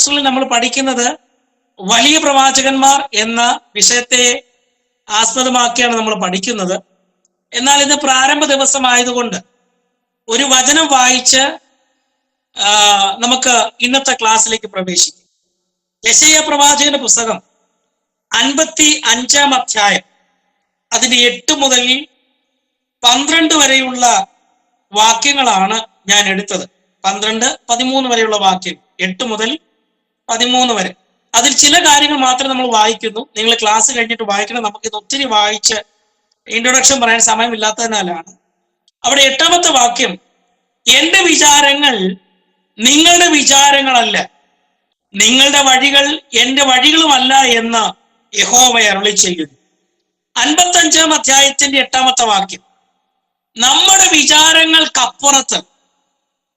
സെമസ്റ്ററിൽ നമ്മൾ പഠിക്കുന്നത് വലിയ പ്രവാചകന്മാർ എന്ന വിഷയത്തെ ആസ്പദമാക്കിയാണ് നമ്മൾ പഠിക്കുന്നത്. എന്നാൽ ഇന്ന് പ്രാരംഭ ദിവസമായതുകൊണ്ട് ഒരു വചനം വായിച്ച് നമുക്ക് ഇന്നത്തെ ക്ലാസ്സിലേക്ക് പ്രവേശിക്കാം. യെശയ്യാ പ്രവാചകന്റെ പുസ്തകം 55-ാം അധ്യായം അതിന്റെ 8 മുതൽ 12 വരെയുള്ള വാക്യങ്ങളാണ് ഞാൻ എടുത്തത്. 12-13 വരെയുള്ള വാക്യം, 8 മുതൽ 13 വരെ. അതിൽ ചില കാര്യങ്ങൾ മാത്രം നമ്മൾ വായിക്കുന്നു. നിങ്ങൾ ക്ലാസ് കഴിഞ്ഞിട്ട് വായിക്കണം. നമുക്കിത് ഒത്തിരി വായിച്ച് ഇൻട്രൊഡക്ഷൻ പറയാൻ സമയമില്ലാത്തതിനാലാണ്. അവിടെ 8-ാമത്തെ വാക്യം, എന്റെ വിചാരങ്ങൾ നിങ്ങളുടെ വിചാരങ്ങളല്ല, നിങ്ങളുടെ വഴികൾ എന്റെ വഴികളുമല്ല എന്ന് യഹോവ അരുളി ചെയ്യുന്നു. 55-ാം അധ്യായത്തിന്റെ 8-ാമത്തെ വാക്യം, നമ്മുടെ വിചാരങ്ങൾക്കപ്പുറത്ത്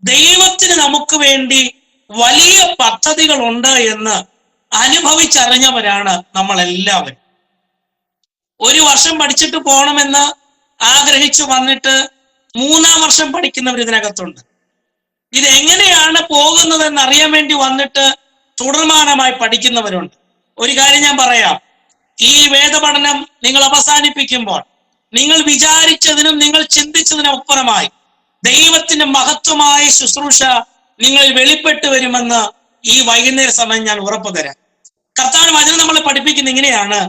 ദൈവത്തിന് നമുക്ക് വേണ്ടി വലിയ പദ്ധതികളുണ്ട് എന്ന് അനുഭവിച്ചറിഞ്ഞവരാണ് നമ്മൾ എല്ലാവരും. ഒരു വർഷം പഠിച്ചിട്ട് പോകണമെന്ന് ആഗ്രഹിച്ചു വന്നിട്ട് 3-ാം വർഷം പഠിക്കുന്നവർ ഇതിനകത്തുണ്ട്. ഇതെങ്ങനെയാണ് പോകുന്നതെന്ന് അറിയാൻ വേണ്ടി വന്നിട്ട് തുടർമാനമായി പഠിക്കുന്നവരുണ്ട്. ഒരു കാര്യം ഞാൻ പറയാം, ഈ വേദപഠനം നിങ്ങൾ അവസാനിപ്പിക്കുമ്പോൾ നിങ്ങൾ വിചാരിച്ചതിനും നിങ്ങൾ ചിന്തിച്ചതിനും അപ്പുറമായി ദൈവത്തിന്റെ മഹത്വമായ ശുശ്രൂഷ നിങ്ങളിൽ വെളിപ്പെട്ട് വരുമെന്ന് ഈ വൈകുന്നേര സമയം ഞാൻ ഉറപ്പു തരാം. കർത്താവിന്റെ വചനം നമ്മളെ പഠിപ്പിക്കുന്ന ഇങ്ങനെയാണ്,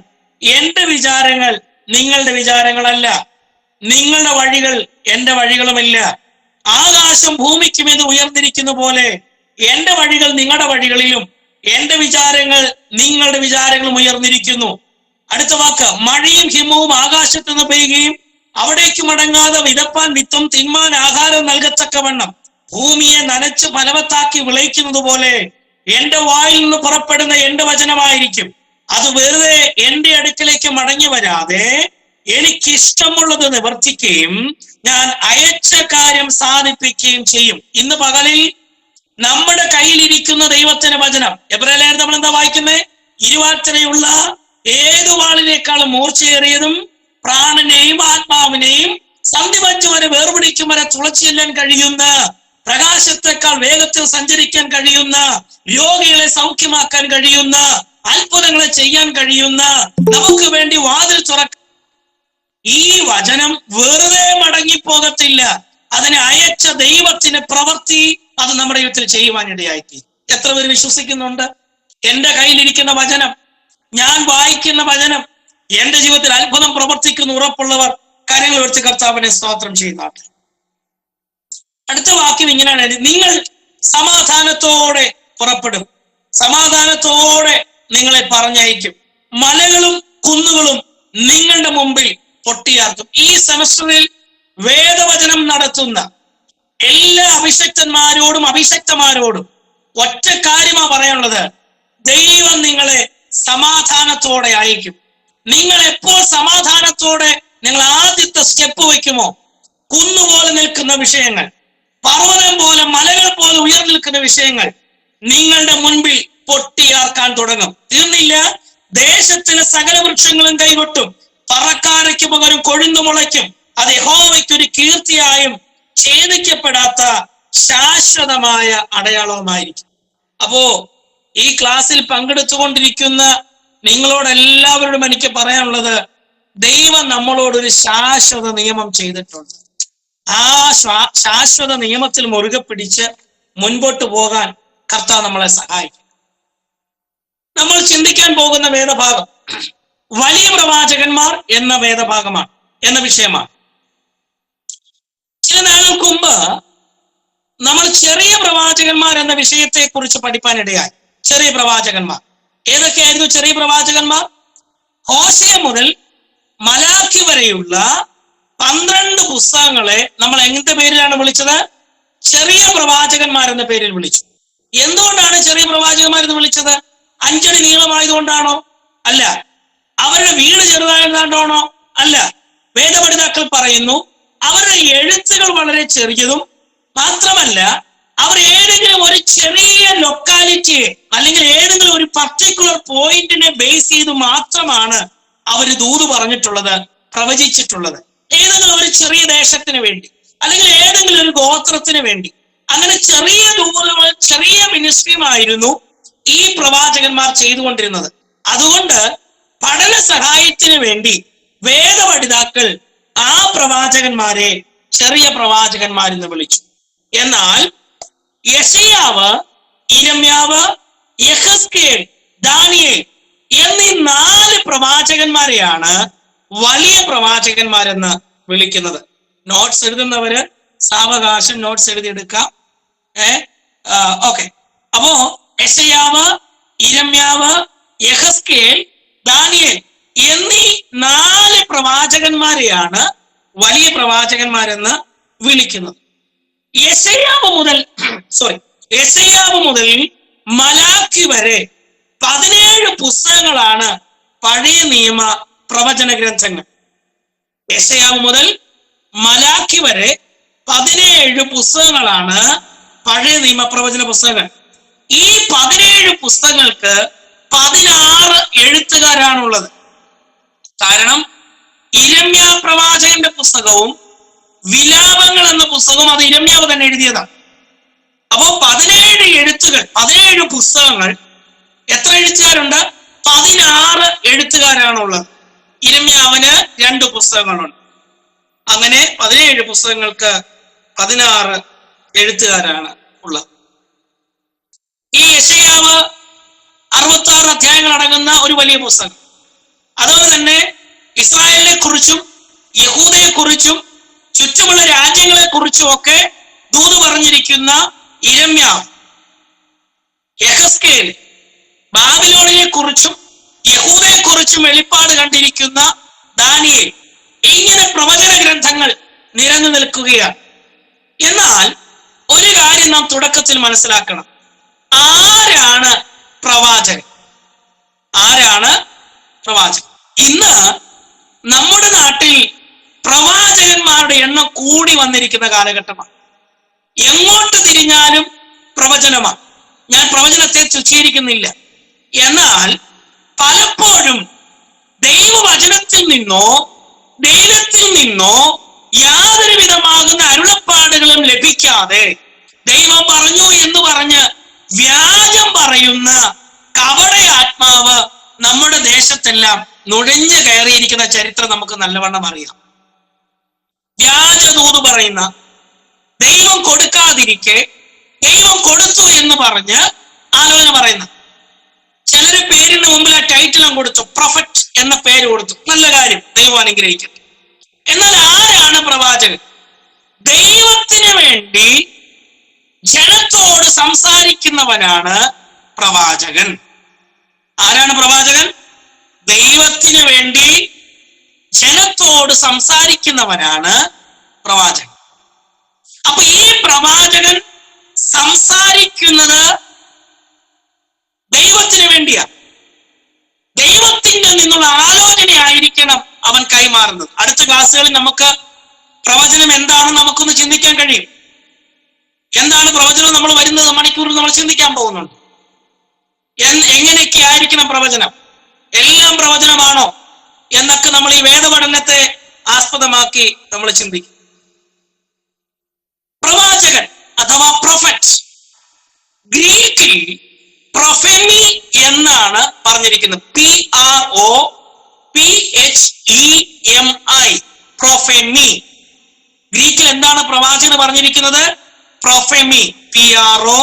എന്റെ വിചാരങ്ങൾ നിങ്ങളുടെ വിചാരങ്ങളല്ല, നിങ്ങളുടെ വഴികൾ എന്റെ വഴികളുമില്ല. ആകാശം ഭൂമിക്ക് മീത് ഉയർന്നിരിക്കുന്ന പോലെ എന്റെ വഴികൾ നിങ്ങളുടെ വഴികളിലും എന്റെ വിചാരങ്ങൾ നിങ്ങളുടെ വിചാരങ്ങളും ഉയർന്നിരിക്കുന്നു. അടുത്ത വാക്ക്, മഴയും ഹിമവും ആകാശത്ത് നിന്ന് പെയ്യുകയും അവിടേക്ക് മടങ്ങാതെ വിതപ്പാൻ വിത്തും തിന്മാൻ ആഹാരം നൽകത്തക്കവണ്ണം ഭൂമിയെ നനച്ച് ഫലവത്താക്കി വിളയിക്കുന്നത് പോലെ എന്റെ വായിൽ നിന്ന് പുറപ്പെടുന്ന എന്റെ വചനമായിരിക്കും. അത് വെറുതെ എന്റെ അടുക്കലേക്ക് മടങ്ങി വരാതെ എനിക്ക് ഇഷ്ടമുള്ളത് നിവർത്തിക്കുകയും ഞാൻ അയച്ച കാര്യം സാധിപ്പിക്കുകയും ചെയ്യും. ഇന്ന് പകലിൽ നമ്മുടെ കയ്യിലിരിക്കുന്ന ദൈവത്തിന്റെ വചനം, എബ്രായർ നമ്മൾ എന്താ വായിക്കുന്നത്? ഇരുവാറ്റനയുള്ള ഏതു വാളിനേക്കാളും മൂർച്ചയേറിയതും പ്രാണനെയും ആത്മാവിനെയും സന്ധിവച്ച് വരെ വേർപിടിക്കും വരെ തുളച്ചു ചെല്ലാൻ കഴിയുന്ന, പ്രകാശത്തെക്കാൾ വേഗത്തിൽ സഞ്ചരിക്കാൻ കഴിയുന്ന, രോഗികളെ സൗഖ്യമാക്കാൻ കഴിയുന്ന, അത്ഭുതങ്ങളെ ചെയ്യാൻ കഴിയുന്ന, നമുക്ക് വേണ്ടി വാതിൽ തുറക്ക. ഈ വചനം വെറുതെ മടങ്ങിപ്പോകത്തില്ല. അതിനെ അയച്ച ദൈവത്തിന്റെ പ്രവൃത്തി അത് നമ്മുടെ ജീവിതത്തിൽ ചെയ്യുവാനിടയായി. എത്ര പേര് വിശ്വസിക്കുന്നുണ്ട്? എന്റെ കയ്യിലിരിക്കുന്ന വചനം, ഞാൻ വായിക്കുന്ന വചനം എന്റെ ജീവിതത്തിൽ അത്ഭുതം പ്രവർത്തിക്കുന്ന ഉറപ്പുള്ളവർ കാര്യങ്ങൾ ഉയർത്തി കർത്താവിനെ സ്തോത്രം ചെയ്യുന്നതാണ്. അടുത്ത വാക്യം ഇങ്ങനെയാണ്, നിങ്ങൾ സമാധാനത്തോടെ പുറപ്പെടും, സമാധാനത്തോടെ നിങ്ങളെ പറഞ്ഞയക്കും, മലകളും കുന്നുകളും നിങ്ങളുടെ മുമ്പിൽ പൊട്ടിയാർക്കും. ഈ സെമസ്റ്ററിൽ വേദവചനം നടത്തുന്ന എല്ലാ അഭിഷക്തന്മാരോടും അഭിഷക്തമാരോടും ഒറ്റ കാര്യമാ പറയാനുള്ളത്, ദൈവം നിങ്ങളെ സമാധാനത്തോടെ അയക്കും. നിങ്ങൾ എപ്പോൾ സമാധാനത്തോടെ നിങ്ങൾ ആദ്യത്തെ സ്റ്റെപ്പ് വയ്ക്കുമോ, കുന്നുപോലെ നിൽക്കുന്ന വിഷയങ്ങൾ, പർവ്വതം പോലെ മലകൾ പോലെ ഉയർന്നു നിൽക്കുന്ന വിഷയങ്ങൾ നിങ്ങളുടെ മുൻപിൽ പൊട്ടിയാർക്കാൻ തുടങ്ങും. തീർന്നില്ല, ദേശത്തിലെ സകല വൃക്ഷങ്ങളും കൈകൊട്ടും, പറക്കാരയ്ക്ക് പകരം കൊഴുന്നു മുളയ്ക്കും. അത് യഹോവയ്ക്കൊരു കീർത്തിയായും ഛേദിക്കപ്പെടാത്ത ശാശ്വതമായ അടയാളവുമായിരിക്കും. അപ്പോ ഈ ക്ലാസ്സിൽ പങ്കെടുത്തുകൊണ്ടിരിക്കുന്ന നിങ്ങളോടെല്ലാവരോടും എനിക്ക് പറയാനുള്ളത്, ദൈവം നമ്മളോടൊരു ശാശ്വത നിയമം ചെയ്തിട്ടുണ്ട്. ആ ശാശ്വത നിയമത്തിൽ മുറുകെ പിടിച്ച് മുൻപോട്ട് പോകാൻ കർത്താവ് നമ്മളെ സഹായിക്കും. നമ്മൾ ചിന്തിക്കാൻ പോകുന്ന വേദഭാഗം വലിയ പ്രവാചകന്മാർ എന്ന വേദഭാഗമാണ്, എന്ന വിഷയമാണ്. ചില നാളുകൾക്ക് മുമ്പ് നമ്മൾ ചെറിയ പ്രവാചകന്മാർ എന്ന വിഷയത്തെ കുറിച്ച് പഠിപ്പാനിടയായി. ചെറിയ പ്രവാചകന്മാർ ഏതൊക്കെയായിരുന്നു? ചെറിയ പ്രവാചകന്മാർ ഹോശേയ മുതൽ മലാഖി വരെയുള്ള 12 പുസ്തകങ്ങളെ നമ്മൾ എങ്ങനത്തെ പേരിലാണ് വിളിച്ചത്? ചെറിയ പ്രവാചകന്മാർ എന്ന പേരിൽ വിളിച്ചു. എന്തുകൊണ്ടാണ് ചെറിയ പ്രവാചകന്മാരെന്ന് വിളിച്ചത്? 5 അടി നീളമായതുകൊണ്ടാണോ? അല്ല. അവരുടെ വീട് ചെറുതായതുകൊണ്ടാണോ? അല്ല. വേദപഠിതാക്കൾ പറയുന്നു അവരുടെ എഴുത്തുകൾ വളരെ ചെറിയതും മാത്രമല്ല, അവർ ഏതെങ്കിലും ഒരു ചെറിയ ലൊക്കാലിറ്റിയെ അല്ലെങ്കിൽ ഏതെങ്കിലും ഒരു പർട്ടിക്കുലർ പോയിന്റിനെ ബേസ് ചെയ്ത് മാത്രമാണ് അവർ ദൂത് പറഞ്ഞിട്ടുള്ളത്, പ്രവചിച്ചിട്ടുള്ളത്. ഏതെങ്കിലും ഒരു ചെറിയ ദേശത്തിന് വേണ്ടി അല്ലെങ്കിൽ ഏതെങ്കിലും ഒരു ഗോത്രത്തിന് വേണ്ടി. അങ്ങനെ ചെറിയ ദൂതുകൾ, ചെറിയ മിനിസ്ട്രിയുമായിരുന്നു ഈ പ്രവാചകന്മാർ ചെയ്തുകൊണ്ടിരുന്നത്. അതുകൊണ്ട് പഠന സഹായത്തിന് വേണ്ടി വേദപഠിതാക്കൾ ആ പ്രവാചകന്മാരെ ചെറിയ പ്രവാചകന്മാരെന്ന് വിളിച്ചു. എന്നാൽ യെശയ്യാവ്, ഇരമ്യാവ്, യെഹെസ്കേൽ, ദാനിയേൽ എന്നീ 4 പ്രവാചകന്മാരെയാണ് വലിയ പ്രവാചകന്മാരെന്ന് വിളിക്കുന്നത്. നോട്ട്സ് എഴുതുന്നവര് സാവകാശം നോട്ട്സ് എഴുതിയെടുക്കാം. ഓക്കെ. അപ്പോ യെശയ്യാവ്, ഇരമ്യാവ്, യെഹെസ്കേൽ, ദാനിയേൽ എന്നീ 4 പ്രവാചകന്മാരെയാണ് വലിയ പ്രവാചകന്മാരെന്ന് വിളിക്കുന്നത്. യെശയ്യാവ് മുതൽ മലാക്കി വരെ 17 പുസ്തകങ്ങളാണ് പഴയ നിയമ പ്രവചന ഗ്രന്ഥങ്ങൾ. യെശയ്യാവ് മുതൽ മലാക്കി വരെ 17 പുസ്തകങ്ങളാണ് പഴയ നിയമ പ്രവചന പുസ്തകങ്ങൾ. ഈ 17 പുസ്തകങ്ങൾക്ക് 16 എഴുത്തുകാരാണുള്ളത്. കാരണം ഇരമ്യാ പ്രവാചകന്റെ പുസ്തകവും വിലാപങ്ങൾ എന്ന പുസ്തകവും അത് ഇരമ്യാവ് തന്നെ എഴുതിയതാണ്. അപ്പോ 17 എഴുത്തുകൾ, 17 പുസ്തകങ്ങൾ. എത്ര എഴുത്തുകാരുണ്ട്? 16 എഴുത്തുകാരാണുള്ളത്. ഇരമ്യാവിന് 2 പുസ്തകങ്ങളുണ്ട്. അങ്ങനെ 17 പുസ്തകങ്ങൾക്ക് 16 എഴുത്തുകാരാണ് ഉള്ളത്. ഈ യെശയ്യാവ് 66 അധ്യായങ്ങൾ അടങ്ങുന്ന ഒരു വലിയ പുസ്തകം. അതുപോലെ തന്നെ ഇസ്രായേലിനെ കുറിച്ചും യഹൂദയെ കുറിച്ചും ചുറ്റുമുള്ള രാജ്യങ്ങളെ കുറിച്ചും ഒക്കെ ദൂത് പറഞ്ഞിരിക്കുന്ന ഇരമ്യാവ്, യെഹെസ്കേൽ, ബാബിലോണിനെ കുറിച്ചും യഹൂദയെ കുറിച്ചും വെളിപ്പാട് കണ്ടിരിക്കുന്ന ദാനിയേൽ, ഇങ്ങനെ പ്രവചന ഗ്രന്ഥങ്ങൾ നിരന്നു നിൽക്കുകയാണ്. എന്നാൽ ഒരു കാര്യം നാം തുടക്കത്തിൽ മനസ്സിലാക്കണം. ആരാണ് പ്രവാചകൻ? ആരാണ് പ്രവാചകൻ? ഇന്ന് നമ്മുടെ നാട്ടിൽ പ്രവാചകന്മാരുടെ എണ്ണം കൂടി വന്നിരിക്കുന്ന കാലഘട്ടമാണ്. എങ്ങോട്ട് തിരിഞ്ഞാലും പ്രവചനമാണ്. ഞാൻ പ്രവചനത്തെ തുച്ഛീകരിക്കുന്നില്ല. എന്നാൽ പലപ്പോഴും ദൈവവചനത്തിൽ നിന്നോ ദൈവത്തിൽ നിന്നോ യാതൊരു വിധമാകുന്ന അരുളപ്പാടുകളും ലഭിക്കാതെ ദൈവം പറഞ്ഞു എന്ന് പറഞ്ഞ് വ്യാജം പറയുന്ന കപട ആത്മാവ് നമ്മുടെ ദേശത്തെല്ലാം നുഴഞ്ഞു കയറിയിരിക്കുന്ന ചരിത്രം നമുക്ക് നല്ലവണ്ണം അറിയാം. വ്യാജദൂത് പറയുന്ന, ദൈവം കൊടുക്കാതിരിക്കെ ദൈവം കൊടുത്തു എന്ന് പറഞ്ഞ് ആലോചന പറയുന്ന ചിലര് പേരിന് മുമ്പിൽ ആ ടൈറ്റിലും കൊടുത്തു, പ്രൊഫറ്റ് എന്ന പേര് കൊടുത്തു. നല്ല കാര്യം, ദൈവം അനുഗ്രഹിക്കട്ടെ. എന്നാൽ ആരാണ് പ്രവാചകൻ? ദൈവത്തിന് വേണ്ടി ജനത്തോട് സംസാരിക്കുന്നവനാണ് പ്രവാചകൻ. ആരാണ് പ്രവാചകൻ? ദൈവത്തിന് വേണ്ടി ജനത്തോട് സംസാരിക്കുന്നവനാണ് പ്രവാചകൻ. അപ്പൊ ഈ പ്രവാചകൻ സംസാരിക്കുന്നത് ദൈവത്തിന് വേണ്ടിയാ. ദൈവത്തിന്റെ നിന്നുള്ള ആലോചനയായിരിക്കണം അവൻ കൈമാറുന്നത്. അടുത്ത ക്ലാസ്സുകളിൽ നമുക്ക് പ്രവചനം എന്താണെന്ന് നമുക്കൊന്ന് ചിന്തിക്കാൻ കഴിയും. എന്താണ് പ്രവചനം? നമ്മൾ വരുന്നത് മണിക്കൂറിൽ നമ്മൾ ചിന്തിക്കാൻ പോകുന്നുണ്ട്. എങ്ങനെയൊക്കെ ആയിരിക്കണം പ്രവചനം? എല്ലാം പ്രവചനമാണോ എന്നൊക്കെ നമ്മൾ ഈ വേദപഠനത്തെ ആസ്പദമാക്കി നമ്മൾ ചിന്തിക്കും. പ്രവാചകൻ അഥവാ പ്രൊഫറ്റ്, ഗ്രീക്കിൽ പ്രൊഫെമി എന്നാണ് പറഞ്ഞിരിക്കുന്നത്. PROPHEMI, പ്രൊഫെമി. ഗ്രീക്കിൽ എന്താണ് പ്രവാചകൻ പറഞ്ഞിരിക്കുന്നത്? പ്രൊഫെമി, PROPHEMI,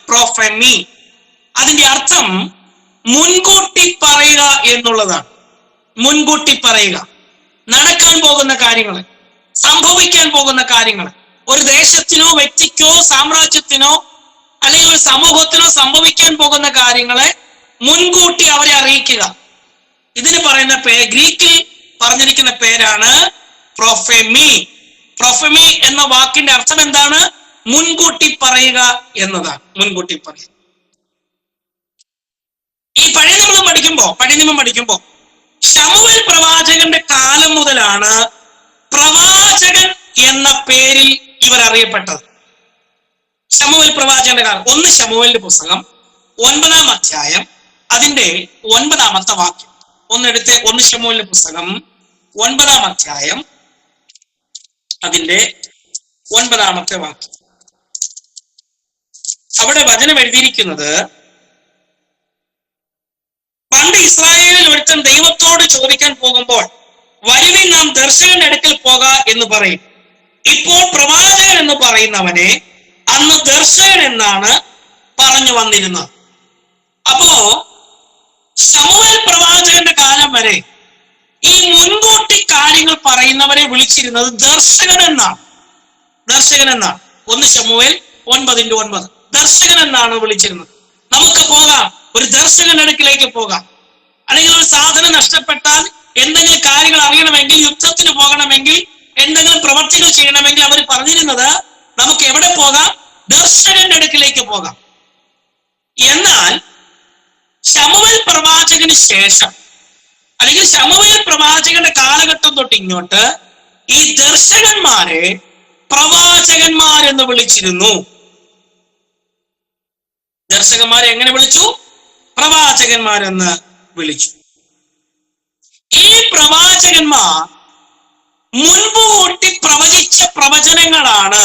പ്രൊഫെമി. അതിന്റെ അർത്ഥം മുൻകൂട്ടി പറയുക എന്നുള്ളതാണ്. മുൻകൂട്ടി പറയുക, നടക്കാൻ പോകുന്ന കാര്യങ്ങൾ, സംഭവിക്കാൻ പോകുന്ന കാര്യങ്ങൾ, ഒരു ദേശത്തിനോ വ്യക്തിക്കോ സാമ്രാജ്യത്തിനോ അല്ലെങ്കിൽ ഒരു സമൂഹത്തിനോ സംഭവിക്കാൻ പോകുന്ന കാര്യങ്ങളെ മുൻകൂട്ടി അവരെ അറിയിക്കുക. ഇതിന് പറയുന്ന ഗ്രീക്കിൽ പറഞ്ഞിരിക്കുന്ന പേരാണ് പ്രൊഫെമി. പ്രൊഫെമി എന്ന വാക്കിന്റെ അർത്ഥം എന്താണ്? മുൻകൂട്ടി പറയുക എന്നതാണ്. മുൻകൂട്ടി പറയുക. ഈ പഴയ നിയമം പഠിക്കുമ്പോ ശമൂവേൽ പ്രവാചകന്റെ കാലം മുതലാണ് പ്രവാചകൻ എന്ന പേരിൽ ഇവർ അറിയപ്പെട്ടത്. ശമൂവേൽ പ്രവാചകന്റെ കാലം. 1 ശമൂവേലിന്റെ പുസ്തകം 9-ാം അധ്യായം അതിന്റെ 9-ാമത്തെ വാക്യം. 1 ശമൂവേലിന്റെ പുസ്തകം 9-ാം അധ്യായം അതിന്റെ 9-ാമത്തെ വാക്യം. അവിടെ വചനം എഴുതിയിരിക്കുന്നത്, പണ്ട് ഇസ്രായേലിൽ ഒരുത്തൻ ദൈവത്തോട് ചോദിക്കാൻ പോകുമ്പോൾ വരുവിൻ നാം ദർശകന്റെ അടുക്കൽ പോക എന്ന് പറയും. ഇപ്പോൾ പ്രവാചകൻ എന്ന് പറയുന്നവനെ അന്ന് ദർശകൻ എന്നാണ് പറഞ്ഞു വന്നിരുന്നത്. അപ്പോ ശമൂവേൽ പ്രവാചകന്റെ കാലം വരെ ഈ മുൻകൂട്ടി കാര്യങ്ങൾ പറയുന്നവരെ വിളിച്ചിരുന്നത് ദർശകൻ എന്നാണ്. ദർശകൻ എന്നാണ്. 1 ശമൂവേൽ 9:9 ദർശകൻ എന്നാണ് വിളിച്ചിരുന്നത്. നമുക്ക് പോകാം, ഒരു ദർശകന്റെ അടുക്കിലേക്ക് പോകാം. അല്ലെങ്കിൽ ഒരു സാധനം നഷ്ടപ്പെട്ടാൽ, എന്തെങ്കിലും കാര്യങ്ങൾ അറിയണമെങ്കിൽ, യുദ്ധത്തിന് പോകണമെങ്കിൽ, എന്തെങ്കിലും പ്രവർത്തികൾ ചെയ്യണമെങ്കിൽ അവർ പറഞ്ഞിരുന്നത് നമുക്ക് എവിടെ പോകാം? ദർശകന്റെ അടുക്കിലേക്ക് പോകാം. എന്നാൽ ശമൂവേൽ പ്രവാചകന് ശേഷം, അല്ലെങ്കിൽ ശമൂവേൽ പ്രവാചകന്റെ കാലഘട്ടം തൊട്ട് ഇങ്ങോട്ട് ഈ ദർശകന്മാരെ പ്രവാചകന്മാരെന്ന് വിളിച്ചിരുന്നു. ദർശകന്മാരെ എങ്ങനെ വിളിച്ചു? പ്രവാചകന്മാരെന്ന് വിളിച്ചു. ഈ പ്രവാചകന്മാർ മുൻകൂട്ടി പ്രവചിച്ച പ്രവചനങ്ങളാണ്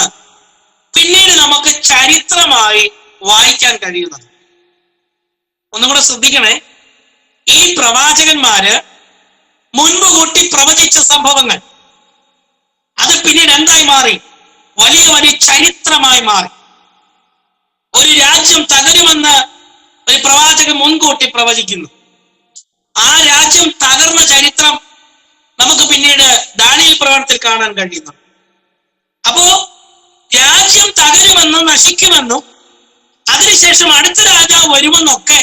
പിന്നീട് നമുക്ക് ചരിത്രമായി വായിക്കാൻ കഴിയുന്നത്. ഒന്നും കൂടെ ശ്രദ്ധിക്കണേ. ഈ പ്രവാചകന്മാര് മുൻപ് കൂട്ടി പ്രവചിച്ച സംഭവങ്ങൾ അത് പിന്നീട് എന്തായി മാറി? വലിയ വലിയ ചരിത്രമായി മാറി. ഒരു രാജ്യം തകരുമെന്ന് ഒരു പ്രവാചകൻ മുൻകൂട്ടി പ്രവചിക്കുന്നു. ആ രാജ്യം തകർന്ന ചരിത്രം നമുക്ക് പിന്നീട് ദാനിയേൽ പ്രവചനത്തിൽ കാണാൻ കഴിയുന്നു. അപ്പോ രാജ്യം തകരുമെന്നും നശിക്കുമെന്നും അതിനുശേഷം അടുത്ത രാജാവ് വരുമെന്നൊക്കെ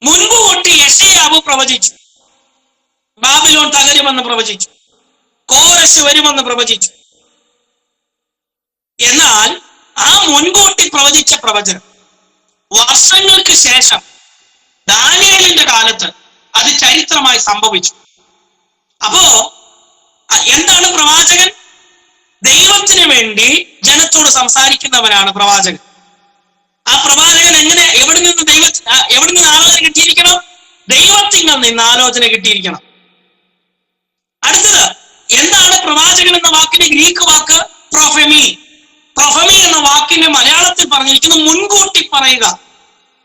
മുൻപ് കൂട്ടി യെശയ്യാവ് പ്രവചിച്ചു. ബാബിലോൺ തകരുമെന്ന് പ്രവചിച്ചു, കോരശ് വരുമെന്ന് പ്രവചിച്ചു. എന്നാൽ ആ മുൻകൂട്ടി പ്രവചിച്ച പ്രവചനം വർഷങ്ങൾക്ക് ശേഷം ദാനിയേലിന്റെ കാലത്ത് അത് ചരിത്രമായി സംഭവിച്ചു. അപ്പോ എന്താണ് പ്രവാചകൻ? ദൈവത്തിന് വേണ്ടി ജനത്തോട് സംസാരിക്കുന്നവനാണ് പ്രവാചകൻ. ആ പ്രവാചകൻ എവിടെ നിന്ന് ആലോചന കിട്ടിയിരിക്കണം? ദൈവത്തിൽ നിന്ന് ആലോചന കിട്ടിയിരിക്കണം. അടുത്തത് എന്താണ് പ്രവാചകൻ എന്ന വാക്കിന്റെ ഗ്രീക്ക് വാക്ക്? പ്രൊഫെമി. പ്രൊഫെമി എന്ന വാക്കിന്റെ മലയാളത്തിൽ പറഞ്ഞിരിക്കുന്നത് മുൻകൂട്ടി പറയുക,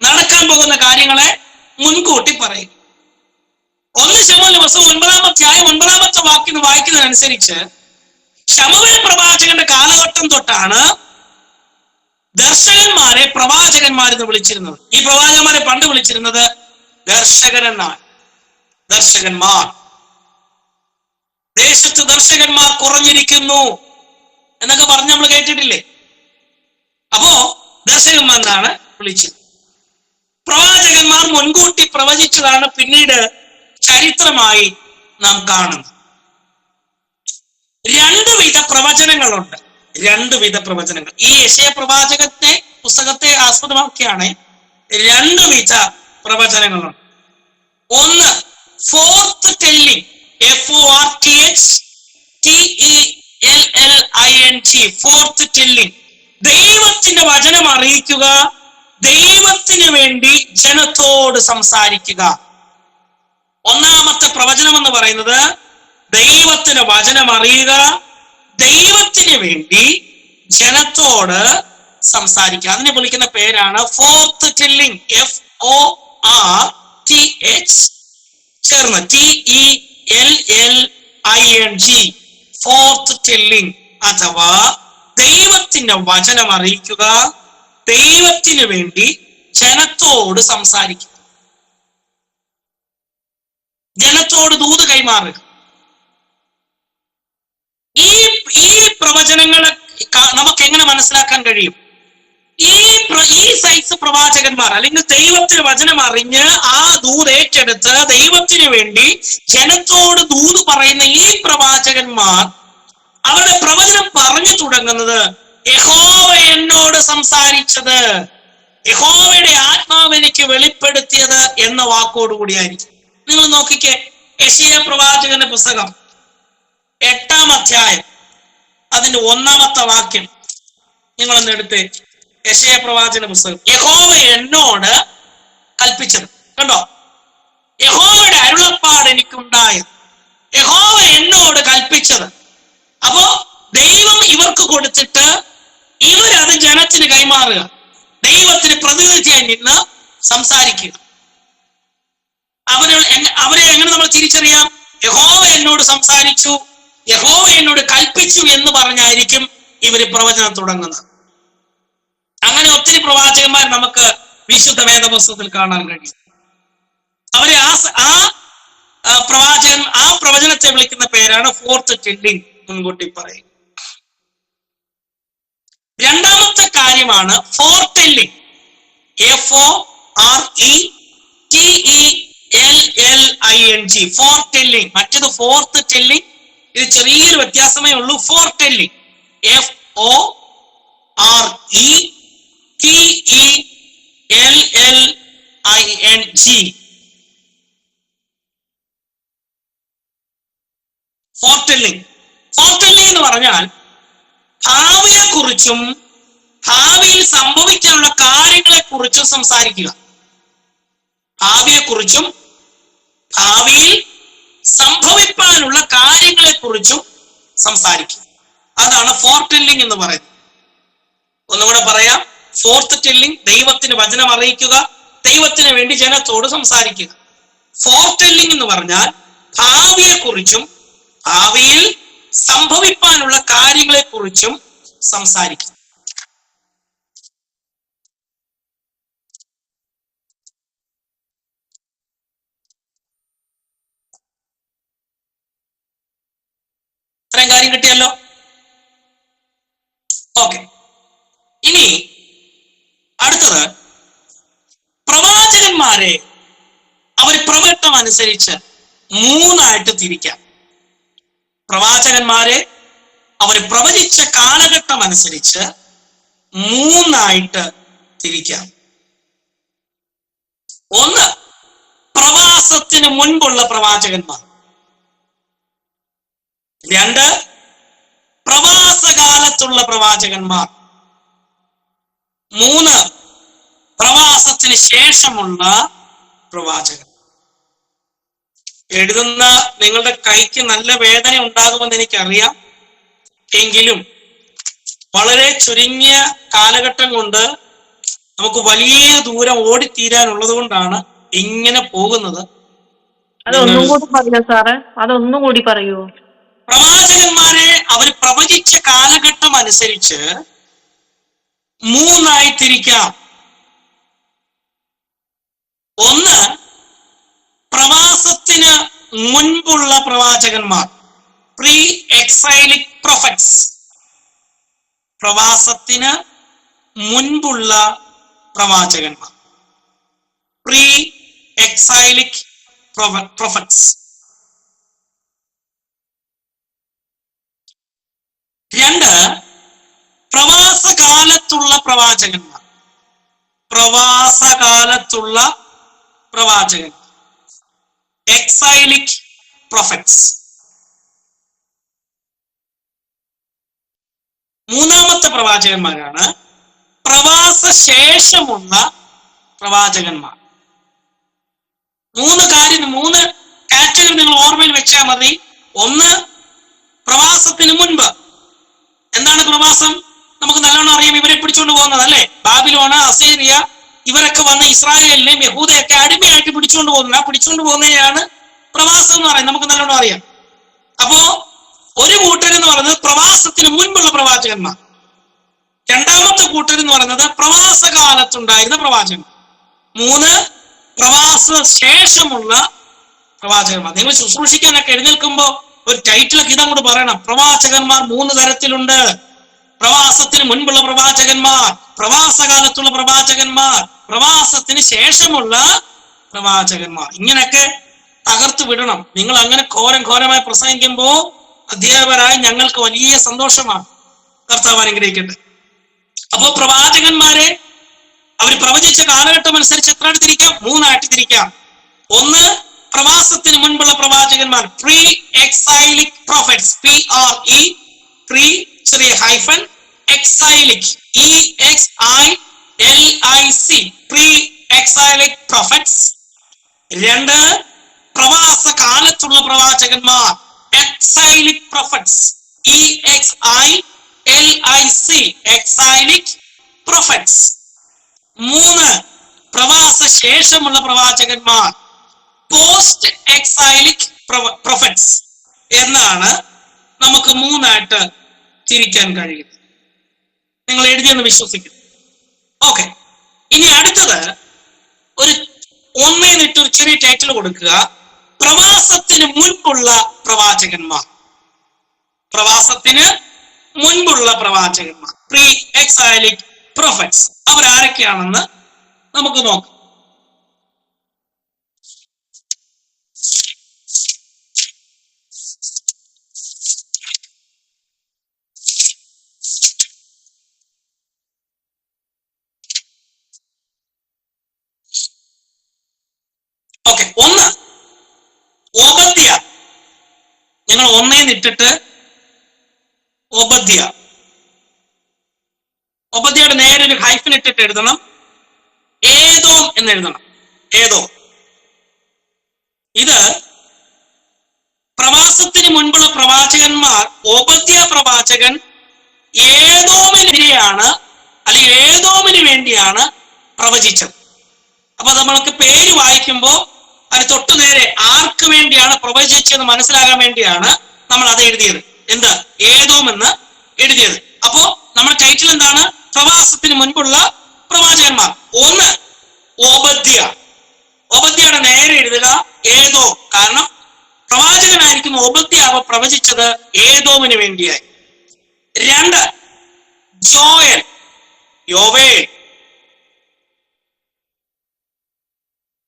നടക്കാൻ പോകുന്ന കാര്യങ്ങളെ മുൻകൂട്ടി പറയുക. 1 ശമൂവേൽ 9-ാമത്തെ വാക്യം വായിക്കുന്നതനുസരിച്ച് ശമൂവേൽ പ്രവാചകന്റെ കാലഘട്ടം തൊട്ടാണ് ദർശകന്മാരെ പ്രവാചകന്മാരെന്ന് വിളിച്ചിരുന്നത്. ഈ പ്രവാചകന്മാരെ പണ്ട് വിളിച്ചിരുന്നത് ദർശകൻ എന്നാണ്. ദർശകന്മാർ. ദേശത്ത് ദർശകന്മാർ കുറഞ്ഞിരിക്കുന്നു എന്നൊക്കെ പറഞ്ഞ് നമ്മൾ കേട്ടിട്ടില്ലേ? അപ്പോ ദർശകന്മാർ എന്നാണ് വിളിച്ചത്. പ്രവാചകന്മാർ മുൻകൂട്ടി പ്രവചിച്ചതാണ് പിന്നീട് ചരിത്രമായി നാം കാണുന്നത്. 2 വിധ പ്രവചനങ്ങളുണ്ട്. 2 വിധ പ്രവചനങ്ങൾ. ഈ യെശയ്യാ പ്രവാചകത്തെ പുസ്തകത്തെ ആസ്പദമാക്കിയാണ് 2 വിധ പ്രവചനങ്ങളുണ്ട്. ഒന്ന് fourth telling, FORTHTELLING, fourth telling. ദൈവത്തിന്റെ വചനം അറിയിക്കുക, ദൈവത്തിന് വേണ്ടി ജനത്തോട് സംസാരിക്കുക. ഒന്നാമത്തെ പ്രവചനം എന്ന് പറയുന്നത് ദൈവത്തിന് വചനം അറിയുക, ദൈവത്തിന് വേണ്ടി ജനത്തോട് സംസാരിക്കുക. അതിനെ വിളിക്കുന്ന പേരാണ് ഫോർത്ത് ടെല്ലിംഗ്. FORTH ചേർന്ന് TELLING, ഫോർത്ത് ടെല്ലിംഗ് അഥവാ ദൈവത്തിന്റെ വചനം അറിയിക്കുക, ദൈവത്തിന് വേണ്ടി ജനത്തോട് സംസാരിക്കുക, ജനത്തോട് ദൂത് കൈമാറുക. ഈ പ്രവചനങ്ങളെ നമുക്ക് എങ്ങനെ മനസ്സിലാക്കാൻ കഴിയും? ഈ സൈസ് പ്രവാചകന്മാർ, അല്ലെങ്കിൽ ദൈവത്തിന് വചനം അറിഞ്ഞ് ആ ദൂത് ഏറ്റെടുത്ത് ദൈവത്തിന് വേണ്ടി ജനത്തോട് ദൂത് പറയുന്ന ഈ പ്രവാചകന്മാർ അവരുടെ പ്രവചനം പറഞ്ഞു തുടങ്ങുന്നത് യഹോവ എന്നോട് സംസാരിച്ചത്, യഹോവയുടെ ആത്മാവ് എനിക്ക് വെളിപ്പെടുത്തിയത് എന്ന വാക്കോടുകൂടിയായിരിക്കും. നിങ്ങൾ നോക്കിക്കേ, യെശയ്യാ പ്രവാചകന്റെ പുസ്തകം 8-ാം അധ്യായം അതിന്റെ 1-ാമത്തെ വാക്യം നിങ്ങളൊന്ന് എടുത്ത്. യെശയ്യാ പ്രവാചകന്റെ പുസ്തകം, യഹോവ എന്നോട് കൽപ്പിച്ചത്. കണ്ടോ? യഹോവയുടെ അരുളപ്പാട് എനിക്കുണ്ടായത്, യഹോവ എന്നോട് കൽപ്പിച്ചത്. അപ്പോ ദൈവം ഇവർക്ക് കൊടുത്തിട്ട് ഇവരത് ജനത്തിന് കൈമാറുക. ദൈവത്തിന് പ്രതിനിധിയായി നിന്ന് സംസാരിക്കുക. അവരെ എങ്ങനെ നമ്മൾ തിരിച്ചറിയാം? യഹോവ എന്നോട് സംസാരിച്ചു, യഹോവ എന്നോട് കൽപ്പിച്ചു എന്ന് പറഞ്ഞായിരിക്കും ഇവര് പ്രവചനം തുടങ്ങുന്നത്. അങ്ങനെ ഒത്തിരി പ്രവാചകന്മാർ നമുക്ക് വിശുദ്ധ വേദപുസ്തകത്തിൽ കാണാൻ കഴിയും. അവരെ പ്രവചനത്തെ വിളിക്കുന്ന പേരാണ് ഫോർത്ത് ടെല്ലിംഗ്. മുൻകൂട്ടി പറയും. രണ്ടാമത്തെ കാര്യമാണ് ഫോർടെല്ലിംഗ്. FORETELLING. ഫോർടെല്ലിംഗ്. മറ്റേത് ഫോർത്ത് ടെല്ലിംഗ്. ഇത് ചെറിയൊരു വ്യത്യാസമേ ഉള്ളൂ. ഫോർടെല്ലിംഗ് FORETELLING. ഫോർടെല്ലിംഗ് എന്ന് പറഞ്ഞാൽ ഭാവിയെക്കുറിച്ചും ഭാവിയിൽ സംഭവിക്കാനുള്ള കാര്യങ്ങളെ കുറിച്ചും സംസാരിക്കുക. ഭാവിയെക്കുറിച്ചും ഭാവിയിൽ സംഭവിക്കാനുള്ള കാര്യങ്ങളെ കുറിച്ചും സംസാരിക്കുക. അതാണ് ഫോർടെല്ലിംഗ് എന്ന് പറയുന്നത്. ഒന്നുകൂടെ പറയാം. ഫോർത്ത് ടെല്ലിംഗ് ദൈവത്തിന് വചനം അറിയിക്കുക, ദൈവത്തിന് വേണ്ടി ജനത്തോട് സംസാരിക്കുക. ഫോർടെല്ലിംഗ് എന്ന് പറഞ്ഞാൽ ഭാവിയെക്കുറിച്ചും ഭാവിയിൽ സംഭവിക്കാനുള്ള കാര്യങ്ങളെ കുറിച്ചും സംസാരിക്കും. ഇത്രയും കാര്യം കിട്ടിയല്ലോ. ഓക്കെ, ഇനി അടുത്തത് പ്രവാചകന്മാരെ അവർ പ്രവചനം അനുസരിച്ച് മൂന്നായിട്ട് തിരിക്കാം. പ്രവാചകന്മാരെ അവർ പ്രവചിച്ച കാലഘട്ടം അനുസരിച്ച് മൂന്നായിട്ട് തിരിക്കാം. ഒന്ന്, പ്രവാസത്തിന് മുൻപുള്ള പ്രവാചകന്മാർ. രണ്ട്, പ്രവാസകാലത്തുള്ള പ്രവാചകന്മാർ. മൂന്ന്, പ്രവാസത്തിന് ശേഷമുള്ള പ്രവാചകൻ. എഴുതുന്ന നിങ്ങളുടെ കൈക്ക് നല്ല വേദന ഉണ്ടാകുമെന്ന് എനിക്കറിയാം. എങ്കിലും വളരെ ചുരുങ്ങിയ കാലഘട്ടം കൊണ്ട് നമുക്ക് വലിയ ദൂരം ഓടിത്തീരാനുള്ളത് കൊണ്ടാണ് ഇങ്ങനെ പോകുന്നത്. അതൊന്നും കൂടി പറയൂ സാറേ, അതൊന്നും കൂടി പറയൂ. പ്രവാചകന്മാരെ അവർ പ്രവചിച്ച കാലഘട്ടം അനുസരിച്ച് മൂന്നായി തിരിക്കാം. ഒന്ന്, പ്രവാസത്തിന് മുൻപുള്ള പ്രവാചകന്മാർ, പ്രീ എക്സൈലിക് പ്രൊഫറ്റ്സ്. പ്രവാസത്തിന് മുൻപുള്ള പ്രവാചകന്മാർ, പ്രീ എക്സൈലിക് പ്രൊഫറ്റ്സ്. രണ്ട്, പ്രവാസകാലത്തുള്ള പ്രവാചകന്മാർ. പ്രവാസകാലത്തുള്ള പ്രവാചകന്മാർ, എക്സൈലിക് പ്രൊഫറ്റ്സ്. മൂന്നാമത്തെ പ്രവാചകന്മാരാണ് പ്രവാസ ശേഷമുള്ള പ്രവാചകന്മാർ. മൂന്ന് കാറ്റഗറി നിങ്ങൾ ഓർമ്മയിൽ വെച്ചാൽ മതി. ഒന്ന്, പ്രവാസത്തിന് മുൻപ്. എന്താണ് പ്രവാസം? നമുക്ക് നല്ലോണം അറിയാം. ഇവരെ പിടിച്ചുകൊണ്ട് പോകുന്നത് അല്ലേ? ബാബിലോണ്, അസീറിയ, ഇവരൊക്കെ വന്ന് ഇസ്രായേലിനെയും യഹൂദയൊക്കെ അടിമയായിട്ട് പിടിച്ചുകൊണ്ട് പോകുന്നത്. ആ പിടിച്ചുകൊണ്ട് പോകുന്നതിനെയാണ് പ്രവാസം എന്ന് പറയുന്നത്. നമുക്ക് നല്ലോണം അറിയാം. അപ്പോ ഒരു കൂട്ടരെന്ന് പറയുന്നത് പ്രവാസത്തിന് മുൻപുള്ള പ്രവാചകന്മാർ. രണ്ടാമത്തെ കൂട്ടരെന്ന് പറയുന്നത് പ്രവാസകാലത്തുണ്ടായിരുന്ന പ്രവാചകന്മാർ. മൂന്ന്, പ്രവാസ ശേഷമുള്ള പ്രവാചകന്മാർ. നിങ്ങൾ ശുശ്രൂഷിക്കാനൊക്കെ എഴുന്നേൽക്കുമ്പോ ഒരു ടൈറ്റിലൊക്കെ ഇതങ്ങോട്ട് പറയണം. പ്രവാചകന്മാർ മൂന്ന് തരത്തിലുണ്ട്. പ്രവാസത്തിന് മുൻപുള്ള പ്രവാചകന്മാർ, പ്രവാസകാലത്തുള്ള പ്രവാചകന്മാർ, പ്രവാസത്തിന് ശേഷമുള്ള പ്രവാചകന്മാർ. ഇങ്ങനെയൊക്കെ തകർത്ത് വിടണം. നിങ്ങൾ അങ്ങനെ ഘോരമായി പ്രസംഗിക്കുമ്പോ അധ്യാപകരായി ഞങ്ങൾക്ക് വലിയ സന്തോഷമാണ്. കർത്താവ് അനുഗ്രഹിക്കട്ടെ. അപ്പോ പ്രവാചകന്മാരെ അവർ പ്രവചിച്ച കാലഘട്ടം അനുസരിച്ച് എത്ര തിരിക്കാം? മൂന്നായിട്ട് തിരിക്കാം. ഒന്ന്, പ്രവാസത്തിന് മുൻപുള്ള പ്രവാചകന്മാർ, pre exilic prophets. PRE, pre ചെറിയ hyphen, exilic EXILIC, pre exilic prophets. രണ്ട്, പ്രവാസ കാലത്തുള്ള പ്രവാചകന്മാർ, exilic prophets, EXILIC, exilic prophets. 3 പ്രവാസ ശേഷമുള്ള പ്രവാചകന്മാർ, പോസ്റ്റ് എക്സൈലിക് പ്രൊഫറ്റ്സ് എന്നാണ് നമുക്ക് 3ആയിട്ട് തിരിക്കാൻ കഴിയുന്നത്. നിങ്ങൾ എഴുതിയെന്ന് വിശ്വസിക്കുന്നു. ഓക്കെ, ഇനി അടുത്തത് ഒരു 1 ഒരു ചെറിയ ടൈറ്റിൽ കൊടുക്കുക. പ്രവാസത്തിന് മുൻപുള്ള പ്രവാചകന്മാർ. പ്രവാസത്തിന് മുൻപുള്ള പ്രവാചകന്മാർ, പ്രീ എക്സൈലിക് പ്രൊഫറ്റ്സ്. അവരാരൊക്കെയാണെന്ന് നമുക്ക് നോക്കാം. ഓക്കെ, 1 ഓബദ്യ. ഞങ്ങൾ 1 ഇട്ടിട്ട് ഓബദ്യ. ഓബദ്യയുടെ നേരെ ഒരു ഹൈഫൻ ഇട്ടിട്ട് എഴുതണം. ഏദോം എന്ന് എഴുതണം. ഏദോം. ഇത് പ്രവാസത്തിന് മുൻപുള്ള പ്രവാചകന്മാർ. ഓബദ്യ പ്രവാചകൻ ഏദോമിനെതിരെയാണ്, അല്ലെങ്കിൽ ഏദോമിന് വേണ്ടിയാണ് പ്രവചിച്ചത്. അപ്പൊ നമ്മൾക്ക് പേര് വായിക്കുമ്പോൾ അതിന് തൊട്ടു നേരെ ആർക്ക് വേണ്ടിയാണ് പ്രവചിച്ചത് മനസ്സിലാകാൻ വേണ്ടിയാണ് നമ്മൾ അത് എഴുതിയത്. എന്ത്? ഏദോം എന്ന് എഴുതിയത്. അപ്പോ നമ്മുടെ ടൈറ്റിൽ എന്താണ്? പ്രവാസത്തിന് മുൻപുള്ള പ്രവാചകന്മാർ. 1 ഓബദ്യ. ഓബദ്യയുടെ നേരെ എഴുതുക ഏദോം. കാരണം പ്രവാചകനായിരിക്കും ഓബദ്യാവ് പ്രവചിച്ചത് ഏദോമിന് വേണ്ടിയായി. 2 ജോയൽ, യോവേൽ.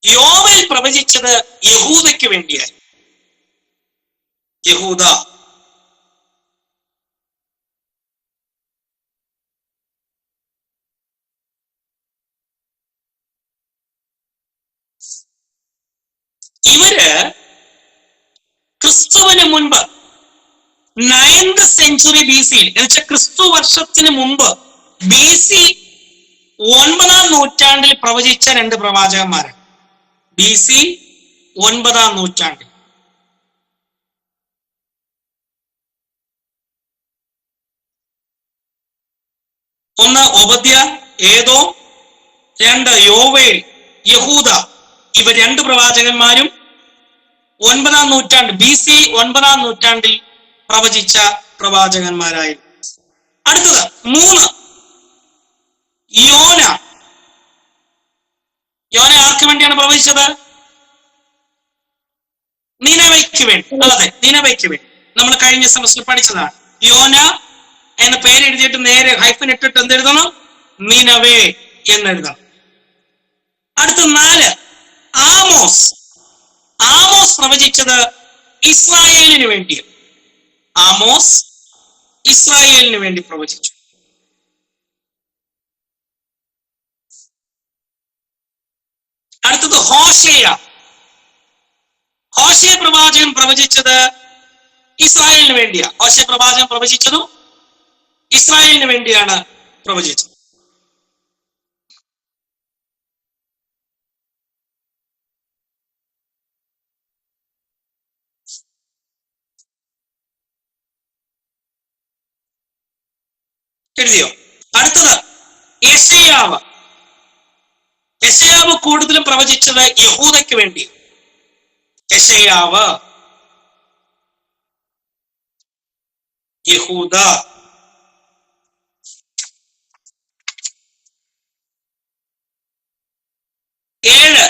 യോവേൽ പ്രവചിച്ചത് യഹൂദയ്ക്ക് വേണ്ടിയായി. യഹൂദ. ഇവര് ക്രിസ്തുവിന് മുൻപ് 9th സെഞ്ചുറി BC, എന്നുവെച്ചാൽ ക്രിസ്തു വർഷത്തിന് മുമ്പ് BC 9ാം നൂറ്റാണ്ടിൽ പ്രവചിച്ച 2 പ്രവാചകന്മാരാണ്. BC 9ാം നൂറ്റാണ്ടിൽ. ഒന്ന് ഓബദ്യ, ഏദോം. 2 യോവേൽ, യഹൂദ. ഇവർ 2 പ്രവാചകന്മാരും 9ാം നൂറ്റാണ്ട് BC 9ാം നൂറ്റാണ്ടിൽ പ്രവചിച്ച പ്രവാചകന്മാരായിരുന്നു. അടുത്തത് 3 യോന. യോന ആർക്ക് വേണ്ടിയാണ് പ്രവചിച്ചത്? നിനവയ്ക്ക് വേണ്ടി. അതെ, നിനവയ്ക്ക് വേണ്ടി. നമ്മൾ കഴിഞ്ഞ സെമസ്റ്ററിൽ പഠിച്ചതാണ്. യോന എന്ന പേര് എഴുതിയിട്ട് നേരെ ഹൈഫൻ ഇട്ടിട്ട് എന്തെഴുതണം? നിനവേ എന്നെഴുതണം. അടുത്ത 4 ആമോസ്. ആമോസ് പ്രവചിച്ചത് ഇസ്രായേലിന് വേണ്ടി. ആമോസ് ഇസ്രായേലിന് വേണ്ടി പ്രവചിച്ചു. അടുത്തത് ഹോശേയ. ഹോശേയ പ്രവാചകൻ പ്രവചിച്ചത് ഇസ്രായേലിന് വേണ്ടിയാ. ഹോശേയ പ്രവാചകൻ പ്രവചിച്ചതും ഇസ്രായേലിന് വേണ്ടിയാണ് പ്രവചിച്ചത്. എഴുതിയോ? അടുത്തത് യെശയ്യാവ്. യെശയ്യാവ് കൂടുതലും പ്രവചിച്ചത് യഹൂദയ്ക്ക് വേണ്ടി. യെശയ്യാവ്, യഹൂദ. ഏഴ്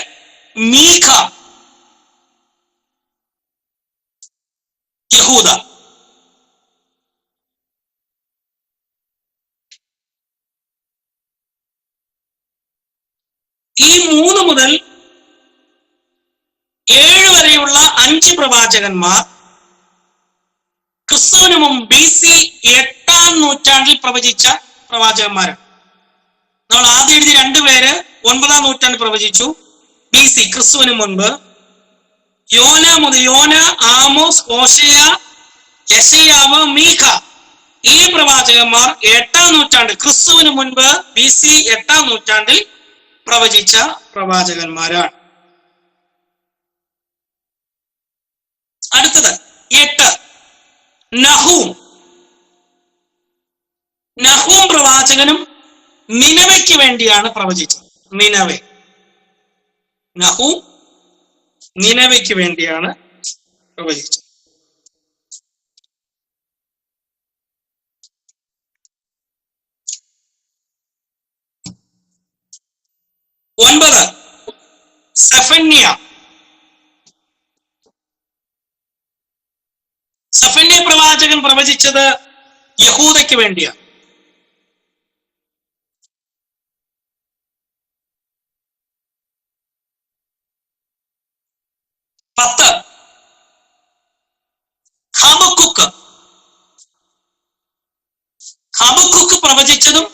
മീഖ, യഹൂദ. ഈ 3 മുതൽ 7 വരെയുള്ള 5 പ്രവാചകന്മാർ ക്രിസ്തുവിന് മുമ്പ് BC 8ാം നൂറ്റാണ്ടിൽ പ്രവചിച്ച പ്രവാചകന്മാരാണ്. നമ്മൾ ആദ്യം എഴുതി 2 പേര് 9ാം നൂറ്റാണ്ടിൽ പ്രവചിച്ചു, BC ക്രിസ്തുവിന് മുൻപ്. യോന, ആമോസ്, ഹോശേയ, യെശയ്യാവ്, മീഖ. ഈ പ്രവാചകന്മാർ 8ാം നൂറ്റാണ്ടിൽ ക്രിസ്തുവിന് മുൻപ് BC 8ാം നൂറ്റാണ്ടിൽ പ്രവചിച്ച പ്രവാചകന്മാരാണ്. അടുത്തത് 8 നഹൂം. നഹൂം പ്രവാചകനും നിനവയ്ക്ക് വേണ്ടിയാണ് പ്രവചിച്ചത്. നിനവെ. നഹു നിനവയ്ക്ക് വേണ്ടിയാണ് പ്രവചിച്ചത്. ഒൻപത്, സെഫന്യ. സെഫന്യ പ്രവാചകൻ പ്രവചിച്ചത് യഹൂദയ്ക്ക് വേണ്ടിയാണ്. 10, ഹബക്കുക്ക്. ഹബക്കുക്ക് പ്രവചിച്ചതും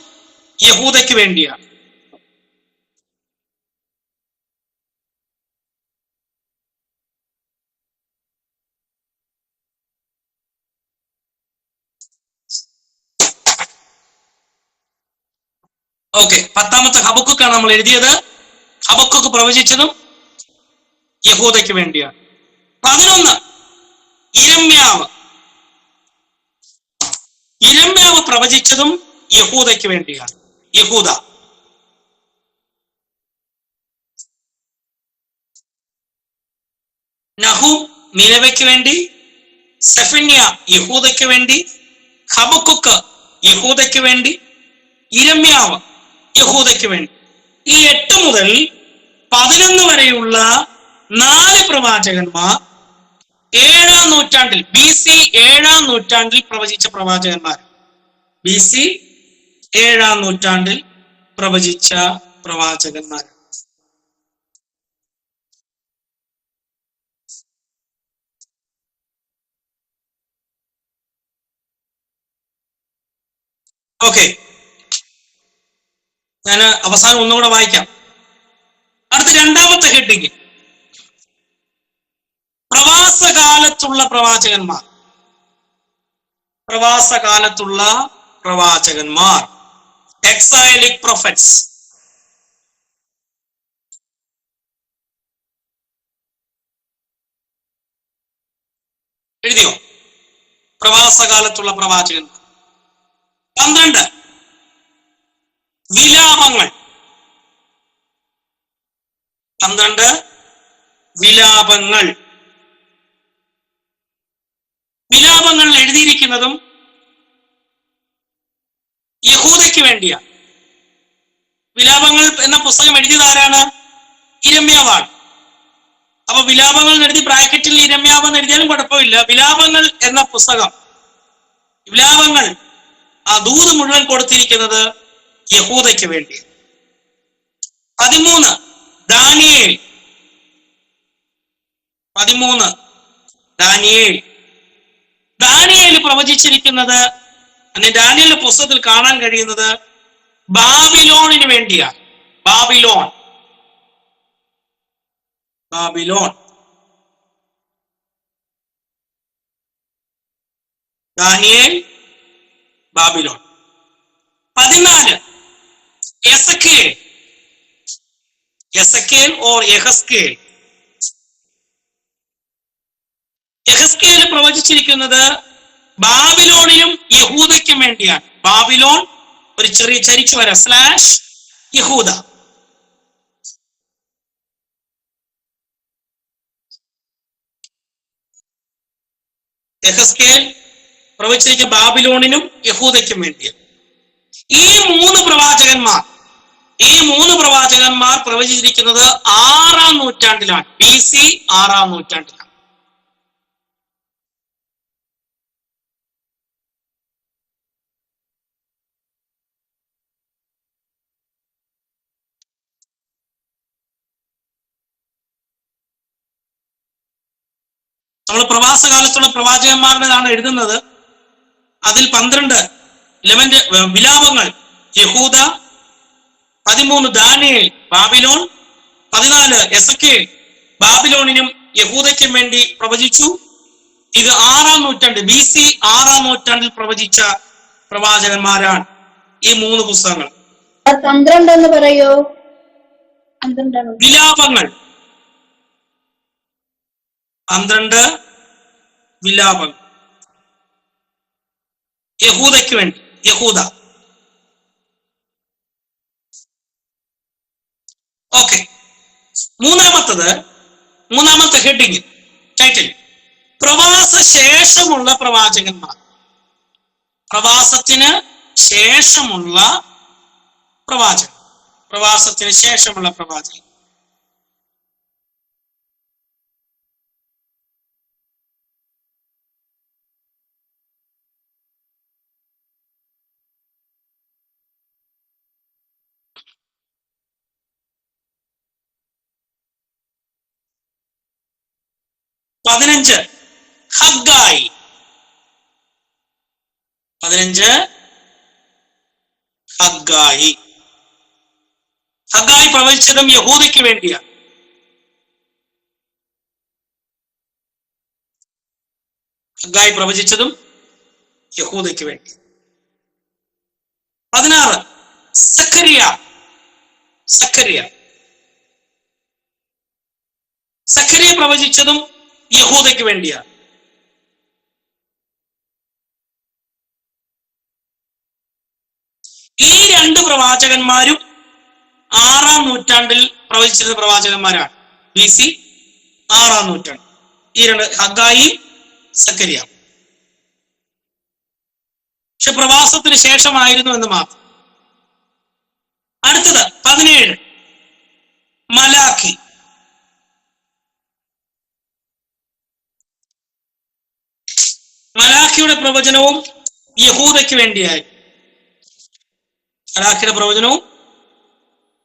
യഹൂദയ്ക്ക് വേണ്ടിയാണ്. 10ാമത്തെ ഹബക്കുക്കാണ് നമ്മൾ എഴുതിയത്. ഹബക്കുക്ക് പ്രവചിച്ചതും യഹൂദയ്ക്ക് വേണ്ടിയാണ്. 11, ഇരമ്യാവ്. ഇരമ്യാവ് പ്രവചിച്ചതും യഹൂദയ്ക്ക് വേണ്ടിയാണ്. യഹൂദ. നഹു നിനവയ്ക്ക് വേണ്ടി, സെഫന്യ യഹൂദയ്ക്ക് വേണ്ടി, ഹബക്കുക്ക് യഹൂദയ്ക്ക് വേണ്ടി, ഇരമ്യാവ് യഹൂദയ്ക്ക് വേണ്ടി. ഈ 8 മുതൽ 11 വരെയുള്ള 4 പ്രവാചകന്മാർ 7ാം നൂറ്റാണ്ടിൽ, BC 7ാം നൂറ്റാണ്ടിൽ പ്രവചിച്ച പ്രവാചകന്മാർ. BC 7ാം നൂറ്റാണ്ടിൽ പ്രവചിച്ച പ്രവാചകന്മാർ. ഞാൻ അവസാനം ഒന്നുകൂടെ വായിക്കാം. അടുത്ത 2ാമത്തെ ഹെഡിങ്, പ്രവാസകാലത്തുള്ള പ്രവാചകന്മാർ. പ്രവാസകാലത്തുള്ള പ്രവാചകന്മാർ, എക്സൈലിക് പ്രൊഫറ്റ്സ്. എഴുതിയോ? പ്രവാസകാലത്തുള്ള പ്രവാചകന്മാർ. 12, വിലാപങ്ങൾ. 12 വിലാപങ്ങൾ. വിലാപങ്ങൾ എഴുതിയിരിക്കുന്നതും യഹൂദയ്ക്ക് വേണ്ടിയാണ്. വിലാപങ്ങൾ എന്ന പുസ്തകം എഴുതിയത് ആരാണ്? ഇരമ്യാവാണ്. അപ്പൊ വിലാപങ്ങൾ എഴുതി ബ്രാക്കറ്റിൽ ഇരമ്യാവ് എന്ന് എഴുതിയാലും കുഴപ്പമില്ല. വിലാപങ്ങൾ എന്ന പുസ്തകം, വിലാപങ്ങൾ, ആ ദൂത് മുഴുവൻ കൊടുത്തിരിക്കുന്നത് യഹൂദയ്ക്ക് വേണ്ടി. 13, ദാനിയേൽ. 13, ദാനിയേൽ. ദാനിയേൽ പ്രവചിച്ചിരിക്കുന്നത്, ദാനിയേലിന്റെ പുസ്തകത്തിൽ കാണാൻ കഴിയുന്നത് ബാബിലോണിന് വേണ്ടിയാണ്. ബാബിലോൺ. ബാബിലോൺ. ദാനിയേൽ, ബാബിലോൺ. 14, എസക്കേൽ. എസക്കേൽ ഓർ യഹസ്കേൽ. യഹസ്കേൽ പ്രവചിച്ചിരിക്കുന്നത് ബാബിലോണിനും യഹൂദയ്ക്കും വേണ്ടിയാണ്. ബാബിലോൺ ഒരു ചെറിയ ചരിച്ചു വര / യഹൂദ. യഹസ്കേൽ പ്രവചിച്ചിരിക്കുന്ന ബാബിലോണിനും യഹൂദയ്ക്കും വേണ്ടിയാണ്. ഈ 3 പ്രവാചകന്മാർ പ്രവചിച്ചിരിക്കുന്നത് 6ാം നൂറ്റാണ്ടിലാണ്. BC 6ാം നൂറ്റാണ്ടിലാണ്. നമ്മൾ പ്രവാസകാലത്തുള്ള പ്രവാചകന്മാരുടേതാണ് എഴുതുന്നത്. അതിൽ 12 വിലാപങ്ങൾ യഹൂദ, 13 ദാനിയേൽ ബാബിലോൺ, 14 എസക്കേൽ ബാബിലോണിനും യഹൂദയ്ക്കും വേണ്ടി പ്രവചിച്ചു. ഇത് 6ാം നൂറ്റാണ്ട്, BC 6ാം നൂറ്റാണ്ടിൽ പ്രവചിച്ച പ്രവാചകന്മാരാണ് ഈ 3 പുസ്തകങ്ങൾ. 12 എന്ന് പറയോ? വിലാപങ്ങൾ. 12 വിലാപങ്ങൾ യഹൂദയ്ക്ക് വേണ്ടി. യഹൂദ. മൂന്നാമത്തെ ഹെഡിങ് ടൈറ്റിൽ പ്രവാസ ശേഷമുള്ള പ്രവാചകന്മാർ. പ്രവാസത്തിന് ശേഷമുള്ള പ്രവാചകൻ. പ്രവാസത്തിന് ശേഷമുള്ള പ്രവാചകൻ. പതിനഞ്ച് ഹഗ്ഗായി. 15 ഹഗ്ഗായി. ഹഗ്ഗായി പ്രവചിച്ചതും യഹൂദയ്ക്ക് വേണ്ടിയാണ്. ഹഗ്ഗായി പ്രവചിച്ചതും യഹൂദയ്ക്ക് വേണ്ടി. 16 സഖരിയ. സഖരിയ പ്രവചിച്ചതും യഹൂദയ്ക്ക് വേണ്ടിയാണ്. ഈ രണ്ട് പ്രവാചകന്മാരും 6-ാം നൂറ്റാണ്ടിൽ പ്രവചിച്ചിരുന്ന പ്രവാചകന്മാരാണ്. BC 6-ാം നൂറ്റാണ്ട്. ഈ രണ്ട് ഹഗ്ഗായി, സഖരിയ. പക്ഷെ പ്രവാസത്തിന് ശേഷമായിരുന്നു എന്ന് മാത്രം. അടുത്തത് 17 മലാഖി. മലാഖിയുടെ പ്രവചനവും യഹൂദയ്ക്ക് വേണ്ടിയായിരുന്നു. മലാഖിയുടെ പ്രവചനവും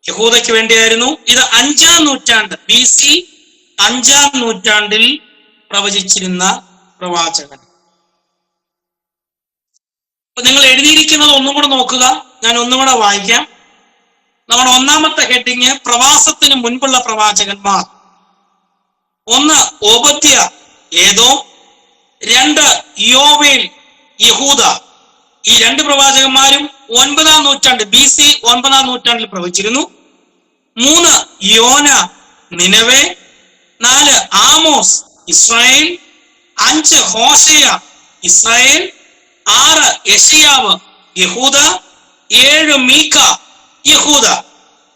യഹൂദയ്ക്ക് വേണ്ടിയായിരുന്നു. ഇത് 5-ാം നൂറ്റാണ്ട് BC 5-ാം നൂറ്റാണ്ടിൽ പ്രവചിച്ചിരുന്ന പ്രവാചകൻ. അപ്പൊ നിങ്ങൾ എഴുതിയിരിക്കുന്നത് ഒന്നും കൂടെ നോക്കുക. ഞാൻ ഒന്നും കൂടെ വായിക്കാം. നമ്മുടെ ഒന്നാമത്തെ ഹെഡിങ് പ്രവാസത്തിന് മുൻപുള്ള പ്രവാചകന്മാർ. 1 ഓബദ്യ ഏദോം, 2 യോവേൽ യഹൂദ. ഈ രണ്ട് പ്രവാചകന്മാരും 9-ാം നൂറ്റാണ്ട് BC 9-ാം നൂറ്റാണ്ടിൽ പ്രവചിച്ചിരുന്നു. 3 യോന നിനവേ, 4 ആമോസ് ഇസ്രായേൽ, 5 ഹോശയ ഇസ്രായേൽ, 6 യെശയ്യാവ് യഹൂദ, 7 മീക യഹൂദ.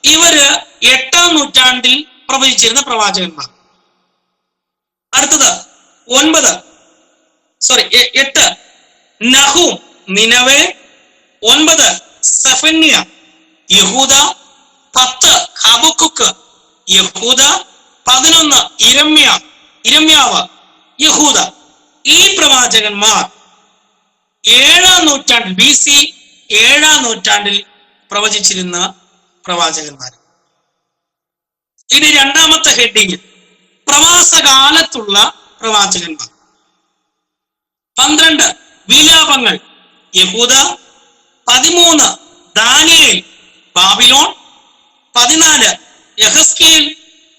ഇവര് 8-ാം നൂറ്റാണ്ടിൽ പ്രവചിച്ചിരുന്ന പ്രവാചകന്മാർ. അടുത്തത് 8 നഹൂം നിനവേ, 9 സഫന്യ യഹൂദ, 10 ഹബക്കുക്ക് യഹൂദ, 11 ഇരമ്യാവ് യഹൂദ. ഈ പ്രവാചകന്മാർ 7-ാം നൂറ്റാണ്ടിൽ BC 7-ാം നൂറ്റാണ്ടിൽ പ്രവചിച്ചിരുന്ന പ്രവാചകന്മാർ. ഇനി രണ്ടാമത്തെ ഹെഡിങ് പ്രവാസകാലത്തുള്ള പ്രവാചകന്മാർ. 12 വിലാപങ്ങൾ യഹൂദ, 13 ദാനിയേൽ ബാബിലോൺ, 14 യഹസ്കേൽ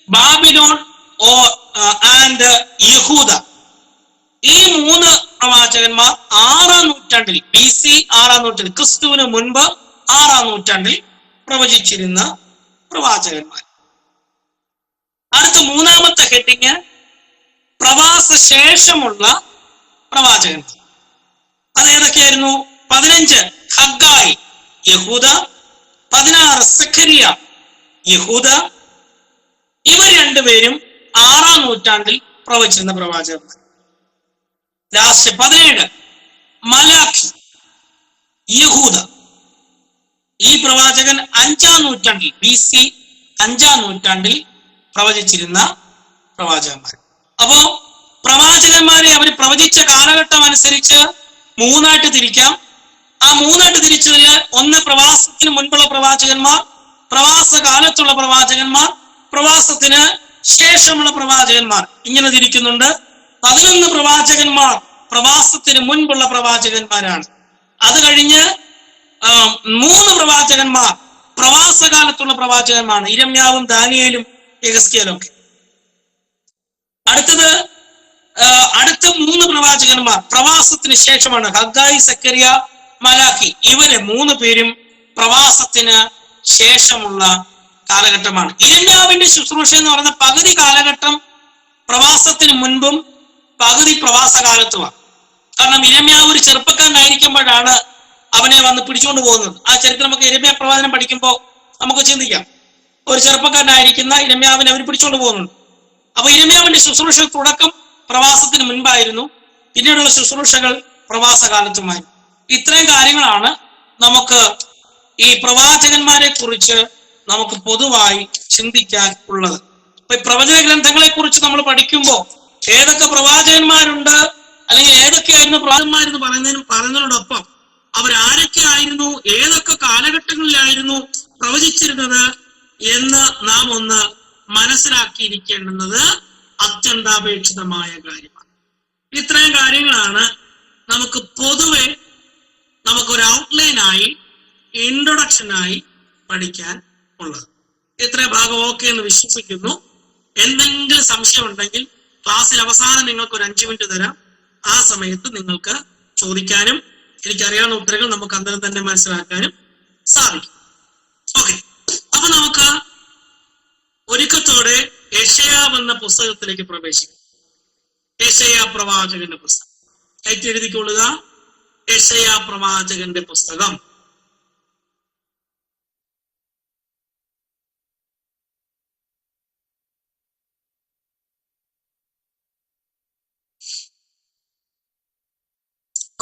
ബാബിലോൺ ആൻഡ് യഹൂദ. ഈ 3 പ്രവാചകന്മാർ 6-ാം നൂറ്റാണ്ടിൽ BC 6-ാം നൂറ്റാണ്ടിൽ ക്രിസ്തുവിന് മുൻപ് 6-ാം നൂറ്റാണ്ടിൽ പ്രവചിച്ചിരുന്ന പ്രവാചകന്മാർ. അടുത്ത മൂന്നാമത്തെ ഹെഡിങ് പ്രവാസ ശേഷമുള്ള പ്രവാചകന്മാർ. അത് ഏതൊക്കെയായിരുന്നു? 15 ഹഗ്ഗായി യഹൂദ, 16 സഖരിയ യഹൂദ. ഇവർ രണ്ടുപേരും 6-ാം നൂറ്റാണ്ടിൽ പ്രവചിച്ചിരുന്ന പ്രവാചകന്മാർ. ലാസ്റ്റ് 17 മലാഖി യഹൂദ. ഈ പ്രവാചകൻ 5-ാം നൂറ്റാണ്ടിൽ BC 5-ാം നൂറ്റാണ്ടിൽ പ്രവചിച്ചിരുന്ന പ്രവാചകന്മാർ. അപ്പോ പ്രവാചകന്മാരെ അവർ പ്രവചിച്ച കാലഘട്ടം അനുസരിച്ച് 3ആയിട്ട് തിരിക്കാം. ആ 3ആയിട്ട് തിരിച്ചതിൽ 1 പ്രവാസത്തിന് മുൻപുള്ള പ്രവാചകന്മാർ, പ്രവാസ കാലത്തുള്ള പ്രവാചകന്മാർ, പ്രവാസത്തിന് ശേഷമുള്ള പ്രവാചകന്മാർ, ഇങ്ങനെ തിരിക്കുന്നുണ്ട്. 11 പ്രവാചകന്മാർ പ്രവാസത്തിന് മുൻപുള്ള പ്രവാചകന്മാരാണ്. അത് കഴിഞ്ഞ് 3 പ്രവാചകന്മാർ പ്രവാസകാലത്തുള്ള പ്രവാചകന്മാരാണ്. ഇരമ്യാവും ദാനിയേലും യെഹസ്കേലും ഒക്കെ. അടുത്ത 3 പ്രവാചകന്മാർ പ്രവാസത്തിന് ശേഷമാണ്. ഹഗ്ഗായി, സക്കറിയ, മലാഖി. ഇവര് 3 പേരും പ്രവാസത്തിന് ശേഷമുള്ള കാലഘട്ടമാണ്. ഇരമ്യാവിന്റെ ശുശ്രൂഷ എന്ന് പറയുന്ന പകുതി കാലഘട്ടം പ്രവാസത്തിന് മുൻപും പകുതി പ്രവാസകാലത്തുമാണ്. കാരണം ഇരമ്യാവ് ഒരു ചെറുപ്പക്കാരനായിരിക്കുമ്പോഴാണ് അവനെ വന്ന് പിടിച്ചുകൊണ്ട് പോകുന്നത്. ആ ചരിത്രം നമുക്ക് ഇരമ്യാ പ്രവാചനം പഠിക്കുമ്പോൾ നമുക്ക് ചിന്തിക്കാം. ഒരു ചെറുപ്പക്കാരനായിരിക്കുന്ന ഇരമ്യാവിനെ അവർ പിടിച്ചുകൊണ്ട് പോകുന്നുണ്ട്. അപ്പൊ ഇരമ്യാവിന്റെ ശുശ്രൂഷ തുടക്കം പ്രവാസത്തിന് മുൻപായിരുന്നു, പിന്നീടുള്ള ശുശ്രൂഷകൾ പ്രവാസകാലത്തുമായി. ഇത്രയും കാര്യങ്ങളാണ് നമുക്ക് ഈ പ്രവാചകന്മാരെ കുറിച്ച് നമുക്ക് പൊതുവായി ചിന്തിക്കാൻ ഉള്ളത്. അപ്പൊ ഈ പ്രവചന ഗ്രന്ഥങ്ങളെ കുറിച്ച് നമ്മൾ പഠിക്കുമ്പോൾ ഏതൊക്കെ പ്രവാചകന്മാരുണ്ട്, അല്ലെങ്കിൽ ഏതൊക്കെയായിരുന്നു പ്രവാചകന്മാരെന്ന് പറയുന്നതിനോടൊപ്പം അവരാരൊക്കെ ആയിരുന്നു, ഏതൊക്കെ കാലഘട്ടങ്ങളിലായിരുന്നു പ്രവചിച്ചിരുന്നത് എന്ന് നാം ഒന്ന് മനസ്സിലാക്കിയിരിക്കേണ്ടുന്നത് അത്യന്താപേക്ഷിതമായ കാര്യമാണ്. ഇത്രയും കാര്യങ്ങളാണ് നമുക്ക് പൊതുവെ നമുക്കൊരു ഔട്ട്ലൈനായി, ഇൻട്രൊഡക്ഷനായി പഠിക്കാൻ ഉള്ളത്. ഇത്രയും ഭാഗം ഓക്കെ എന്ന് വിശ്വസിക്കുന്നു. എന്തെങ്കിലും സംശയം ഉണ്ടെങ്കിൽ ക്ലാസ്സിൽ അവസാനം നിങ്ങൾക്ക് ഒരു 5 മിനിറ്റ് തരാം. ആ സമയത്ത് നിങ്ങൾക്ക് ചോദിക്കാനും എനിക്കറിയാവുന്ന ഉത്തരങ്ങൾ നമുക്ക് അന്നേരം തന്നെ മനസ്സിലാക്കാനും സാധിക്കും. ഓക്കെ, അപ്പൊ നമുക്ക് ഒരുക്കത്തോടെ യെശയ്യാവ് എന്ന പുസ്തകത്തിലേക്ക് പ്രവേശിക്കും. യെശയ്യാ പ്രവാചകന്റെ പുസ്തകം ആയിട്ട് എഴുതിക്കൊള്ളുക. യെശയ്യാ പ്രവാചകന്റെ പുസ്തകം.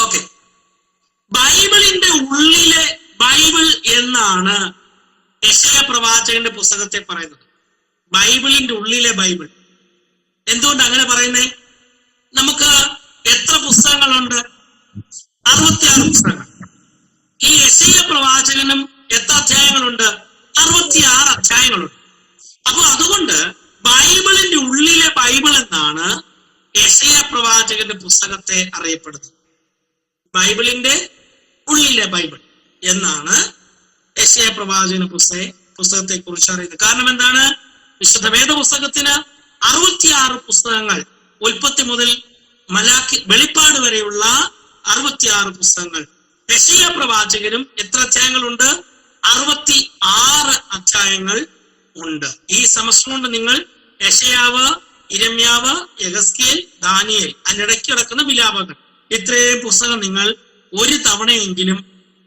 ഓക്കെ, ബൈബിളിന്റെ ഉള്ളിലെ ബൈബിൾ എന്നാണ് യെശയ്യാ പ്രവാചകന്റെ പുസ്തകത്തെ പറയുന്നത്. ബൈബിളിന്റെ ഉള്ളിലെ ബൈബിൾ. എന്തുകൊണ്ട് അങ്ങനെ പറയുന്നേ? നമുക്ക് എത്ര പുസ്തകങ്ങളുണ്ട്? 66 പുസ്തകങ്ങൾ. ഈ യെശയ്യാ പ്രവാചകനും എത്ര അധ്യായങ്ങളുണ്ട്? 66 അധ്യായങ്ങളുണ്ട്. അപ്പൊ അതുകൊണ്ട് ബൈബിളിന്റെ ഉള്ളിലെ ബൈബിൾ എന്നാണ് യെശയ്യാ പ്രവാചകന്റെ പുസ്തകത്തെ അറിയപ്പെടുന്നത്. ബൈബിളിന്റെ ഉള്ളിലെ ബൈബിൾ എന്നാണ് യെശയ്യാ പ്രവാചകന്റെ പുസ്തകത്തെ കുറിച്ച് അറിയുന്നത്. കാരണം എന്താണ്? വിശുദ്ധ വേദ പുസ്തകത്തിന് 66 പുസ്തകങ്ങൾ, ഉൽപ്പത്തി മുതൽ വെളിപ്പാട് വരെയുള്ള 66 പുസ്തകങ്ങൾ. യെശയ്യാ പ്രവാചകനും എത്ര അധ്യായങ്ങളുണ്ട്? 66 അധ്യായങ്ങൾ ഉണ്ട്. ഈ സെമസ്റ്റർ കൊണ്ട് നിങ്ങൾ യെശയ്യാവ്, ഇരമ്യാവ്, യെഹെസ്കേൽ, ദാനിയേൽ, അതിനിടയ്ക്ക് കിടക്കുന്ന വിലാപങ്ങൾ, ഇത്രയും പുസ്തകം നിങ്ങൾ ഒരു തവണയെങ്കിലും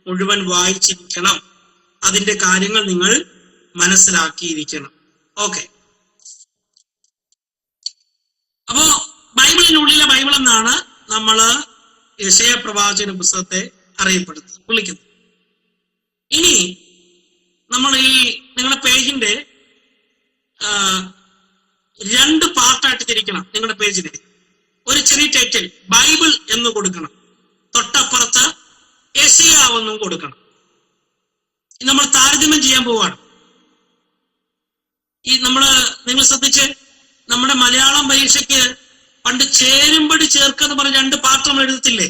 മുഴുവൻ വായിച്ചിരിക്കണം. അതിന്റെ കാര്യങ്ങൾ നിങ്ങൾ മനസ്സിലാക്കിയിരിക്കണം. ഓക്കെ, അപ്പോ ബൈബിളിനുള്ളിലെ ബൈബിൾ എന്നാണ് നമ്മള് യെശയ്യാ പ്രവാചകന പുസ്തകത്തെ വിളിക്കുന്നത്. ഇനി നമ്മൾ ഈ നിങ്ങളുടെ പേജിന്റെ 2 പാർട്ടായിട്ട് തിരിക്കണം. നിങ്ങളുടെ പേജിന് ഒരു ചെറിയ ടൈറ്റിൽ ബൈബിൾ എന്ന് കൊടുക്കണം, തൊട്ടപ്പുറത്ത് യെശയ്യാവ് എന്നും കൊടുക്കണം. നമ്മൾ താരതമ്യം ചെയ്യാൻ പോവാണ്. നിങ്ങൾ ശ്രദ്ധിച്ച്, നമ്മുടെ മലയാളം പരീക്ഷയ്ക്ക് പണ്ട് ചേരുംപടി ചേർക്കെന്ന് പറഞ്ഞ 2 പാർട്ട് നമ്മൾ എഴുതത്തില്ലേ?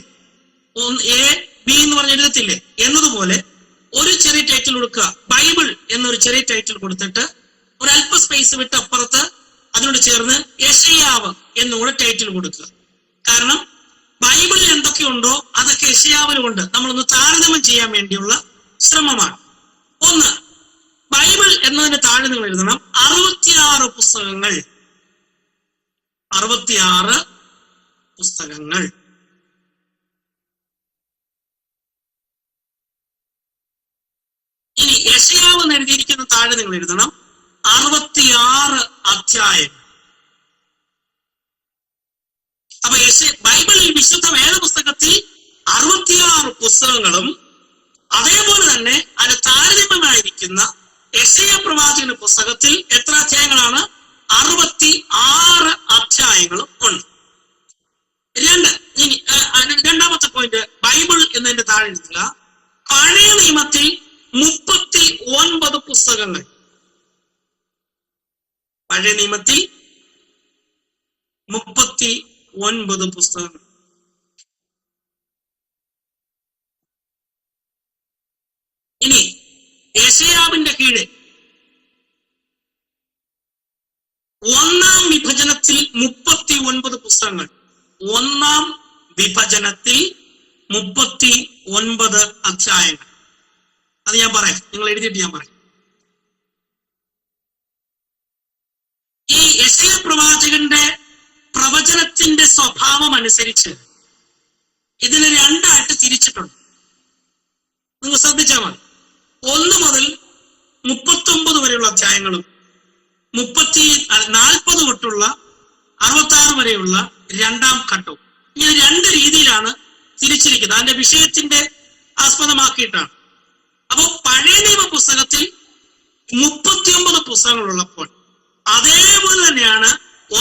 A, B എന്ന് പറഞ്ഞ് എഴുതത്തില്ലേ? എന്നതുപോലെ ഒരു ചെറിയ ടൈറ്റിൽ കൊടുക്കുക, ബൈബിൾ എന്നൊരു ചെറിയ ടൈറ്റിൽ കൊടുത്തിട്ട് ഒരല്പ സ്പേസ് വിട്ട് അപ്പുറത്ത് അതിനോട് ചേർന്ന് യെശയ്യാവ് എന്നുകൂടെ ടൈറ്റിൽ കൊടുക്കുക. കാരണം ബൈബിളിൽ എന്തൊക്കെയുണ്ടോ അതൊക്കെ യെശയ്യാവിലുണ്ട്. നമ്മളൊന്ന് താരതമ്യം ചെയ്യാൻ വേണ്ടിയുള്ള ശ്രമമാണ്. ഒന്ന്, ബൈബിൾ എന്നതിന് താഴെ നിങ്ങൾ എഴുതണം 66 പുസ്തകങ്ങൾ. 66 പുസ്തകങ്ങൾ. ഇനി യെശയ്യാവ് എന്ന് എഴുതിയിരിക്കുന്ന താഴെ നിങ്ങൾ എഴുതണം 66 അധ്യായങ്ങൾ. അപ്പൊ ബൈബിളിൽ, വിശുദ്ധ വേദപുസ്തകത്തിൽ 66 പുസ്തകങ്ങളും അതേപോലെ തന്നെ അതിന് താരതമ്യമായിരിക്കുന്ന യെശയ്യാ പ്രവാചകന്റെ പുസ്തകത്തിൽ എത്ര അധ്യായങ്ങളാണ്? 66 അധ്യായങ്ങളും ഉണ്ട്. ഇനി രണ്ടാമത്തെ പോയിന്റ്, ബൈബിൾ എന്നതിന്റെ താഴെ എഴുതുക പഴയ നിയമത്തിൽ 39 പുസ്തകങ്ങൾ. പഴയ നിയമത്തിൽ 39 പുസ്തകങ്ങൾ. ഇനി യെശയ്യാവിന്റെ കീഴെ 1-ാം വിഭജനത്തിൽ 39 പുസ്തകങ്ങൾ. 1-ാം വിഭജനത്തിൽ 39 അധ്യായങ്ങൾ. അത് ഞാൻ പറയാം, നിങ്ങൾ എഴുതിയിട്ട് ഞാൻ പറയാം. ഈ യെശയ്യാ പ്രവാചകന്റെ പ്രവചനത്തിന്റെ സ്വഭാവം അനുസരിച്ച് ഇതിനെ 2ആയിട്ട് തിരിച്ചിട്ടുണ്ട്. നിങ്ങൾ ശ്രദ്ധിച്ചാൽ മതി. 1 മുതൽ 39 വരെയുള്ള അധ്യായങ്ങൾ അധ്യായങ്ങളും 40 തൊട്ടുള്ള 66 വരെയുള്ള രണ്ടാം ഘട്ടവും. ഇങ്ങനെ രണ്ട് രീതിയിലാണ് തിരിച്ചിരിക്കുന്നത്. അതിന്റെ വിഷയത്തിന്റെ ആസ്പദമാക്കിയിട്ടാണ്. അപ്പോൾ പഴയ നിയമ പുസ്തകത്തിൽ 39 പുസ്തകങ്ങളുള്ളപ്പോൾ അതേപോലെ തന്നെയാണ്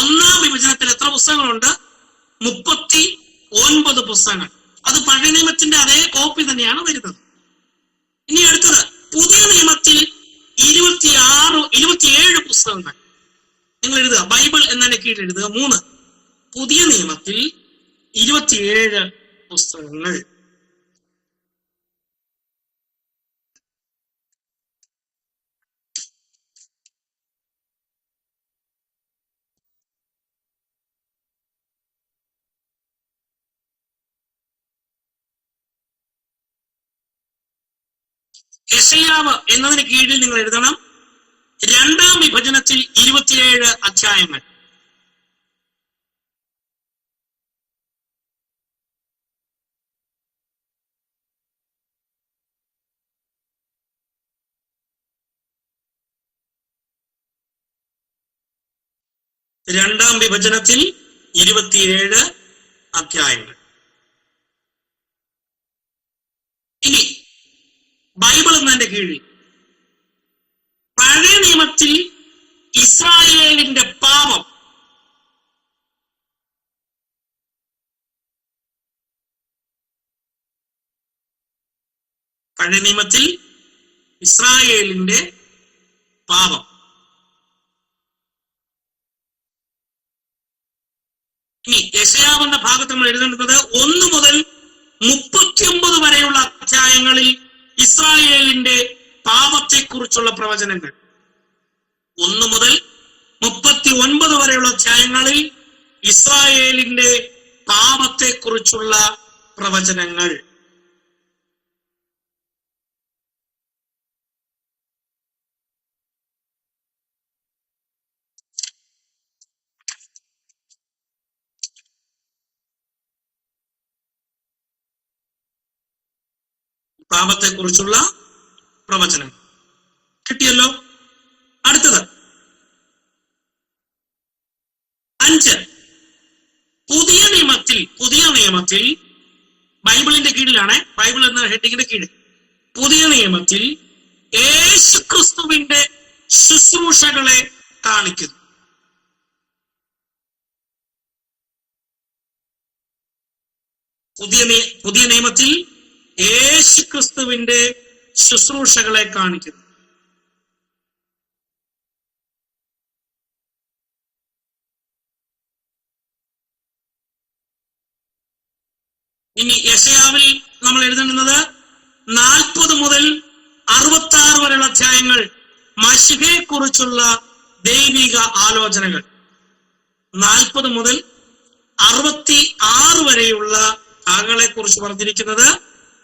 ഒന്നാം വിഭജനത്തിൽ എത്ര പുസ്തകങ്ങളുണ്ട്? 39 പുസ്തകങ്ങൾ. അത് പഴയ നിയമത്തിന്റെ അതേ കോപ്പി തന്നെയാണ് വരുന്നത്. ഇനി അടുത്തത് പുതിയ നിയമത്തിൽ 27 പുസ്തകങ്ങൾ. നിങ്ങൾ എഴുതുക, ബൈബിൾ എന്നതിന്റെ കീഴിൽ എഴുതുക 3. പുതിയ നിയമത്തിൽ 27 പുസ്തകങ്ങൾ. യെശയ്യാവ് എന്നതിന് കീഴിൽ നിങ്ങൾ എഴുതണം രണ്ടാം വിഭജനത്തിൽ 27 അധ്യായങ്ങൾ. രണ്ടാം വിഭജനത്തിൽ 27 അധ്യായങ്ങൾ. ഇനി ബൈബിൾ എന്നതിന്റെ കീഴിൽ പഴയ നിയമത്തിൽ ഇസ്രായേലിന്റെ പാപം, പഴയ നിയമത്തിൽ ഇസ്രായേലിന്റെ പാപം. ഇനി യെശയ്യാവിന്റെ ഭാഗത്ത് നമ്മൾ എഴുതേണ്ടത് 1 മുതൽ 39 വരെയുള്ള അധ്യായങ്ങളിൽ ഇസ്രായേലിന്റെ പാപത്തെക്കുറിച്ചുള്ള പ്രവചനങ്ങൾ. 1 മുതൽ 39 വരെയുള്ള അധ്യായങ്ങളിൽ ഇസ്രായേലിന്റെ പാപത്തെക്കുറിച്ചുള്ള പ്രവചനങ്ങൾ. പാപത്തെക്കുറിച്ചുള്ള പ്രവചനം കിട്ടിയല്ലോ. അടുത്തത് 5. പുതിയ നിയമത്തിൽ ബൈബിളിന്റെ കീഴിലാണ്, ബൈബിൾ എന്ന ഹെഡിങ്ങിന്റെ കീഴിൽ പുതിയ നിയമത്തിൽ യേശുക്രിസ്തുവിന്റെ ശുശ്രൂഷകളെ കാണിക്കുന്നു. പുതിയ നിയമത്തിൽ യേശുക്രിസ്തുവിന്റെ ശുശ്രൂഷകളെ കാണിക്കുന്നു. ഇനി യെശയ്യാവിൽ നമ്മൾ എഴുതുന്നത് 40 മുതൽ 66 വരെയുള്ള അധ്യായങ്ങൾ മശിഹയെ കുറിച്ചുള്ള ദൈവിക ആലോചനകൾ. 40 മുതൽ 66 വരെയുള്ള ഭാഗങ്ങളെ കുറിച്ച് പറഞ്ഞിരിക്കുന്നത്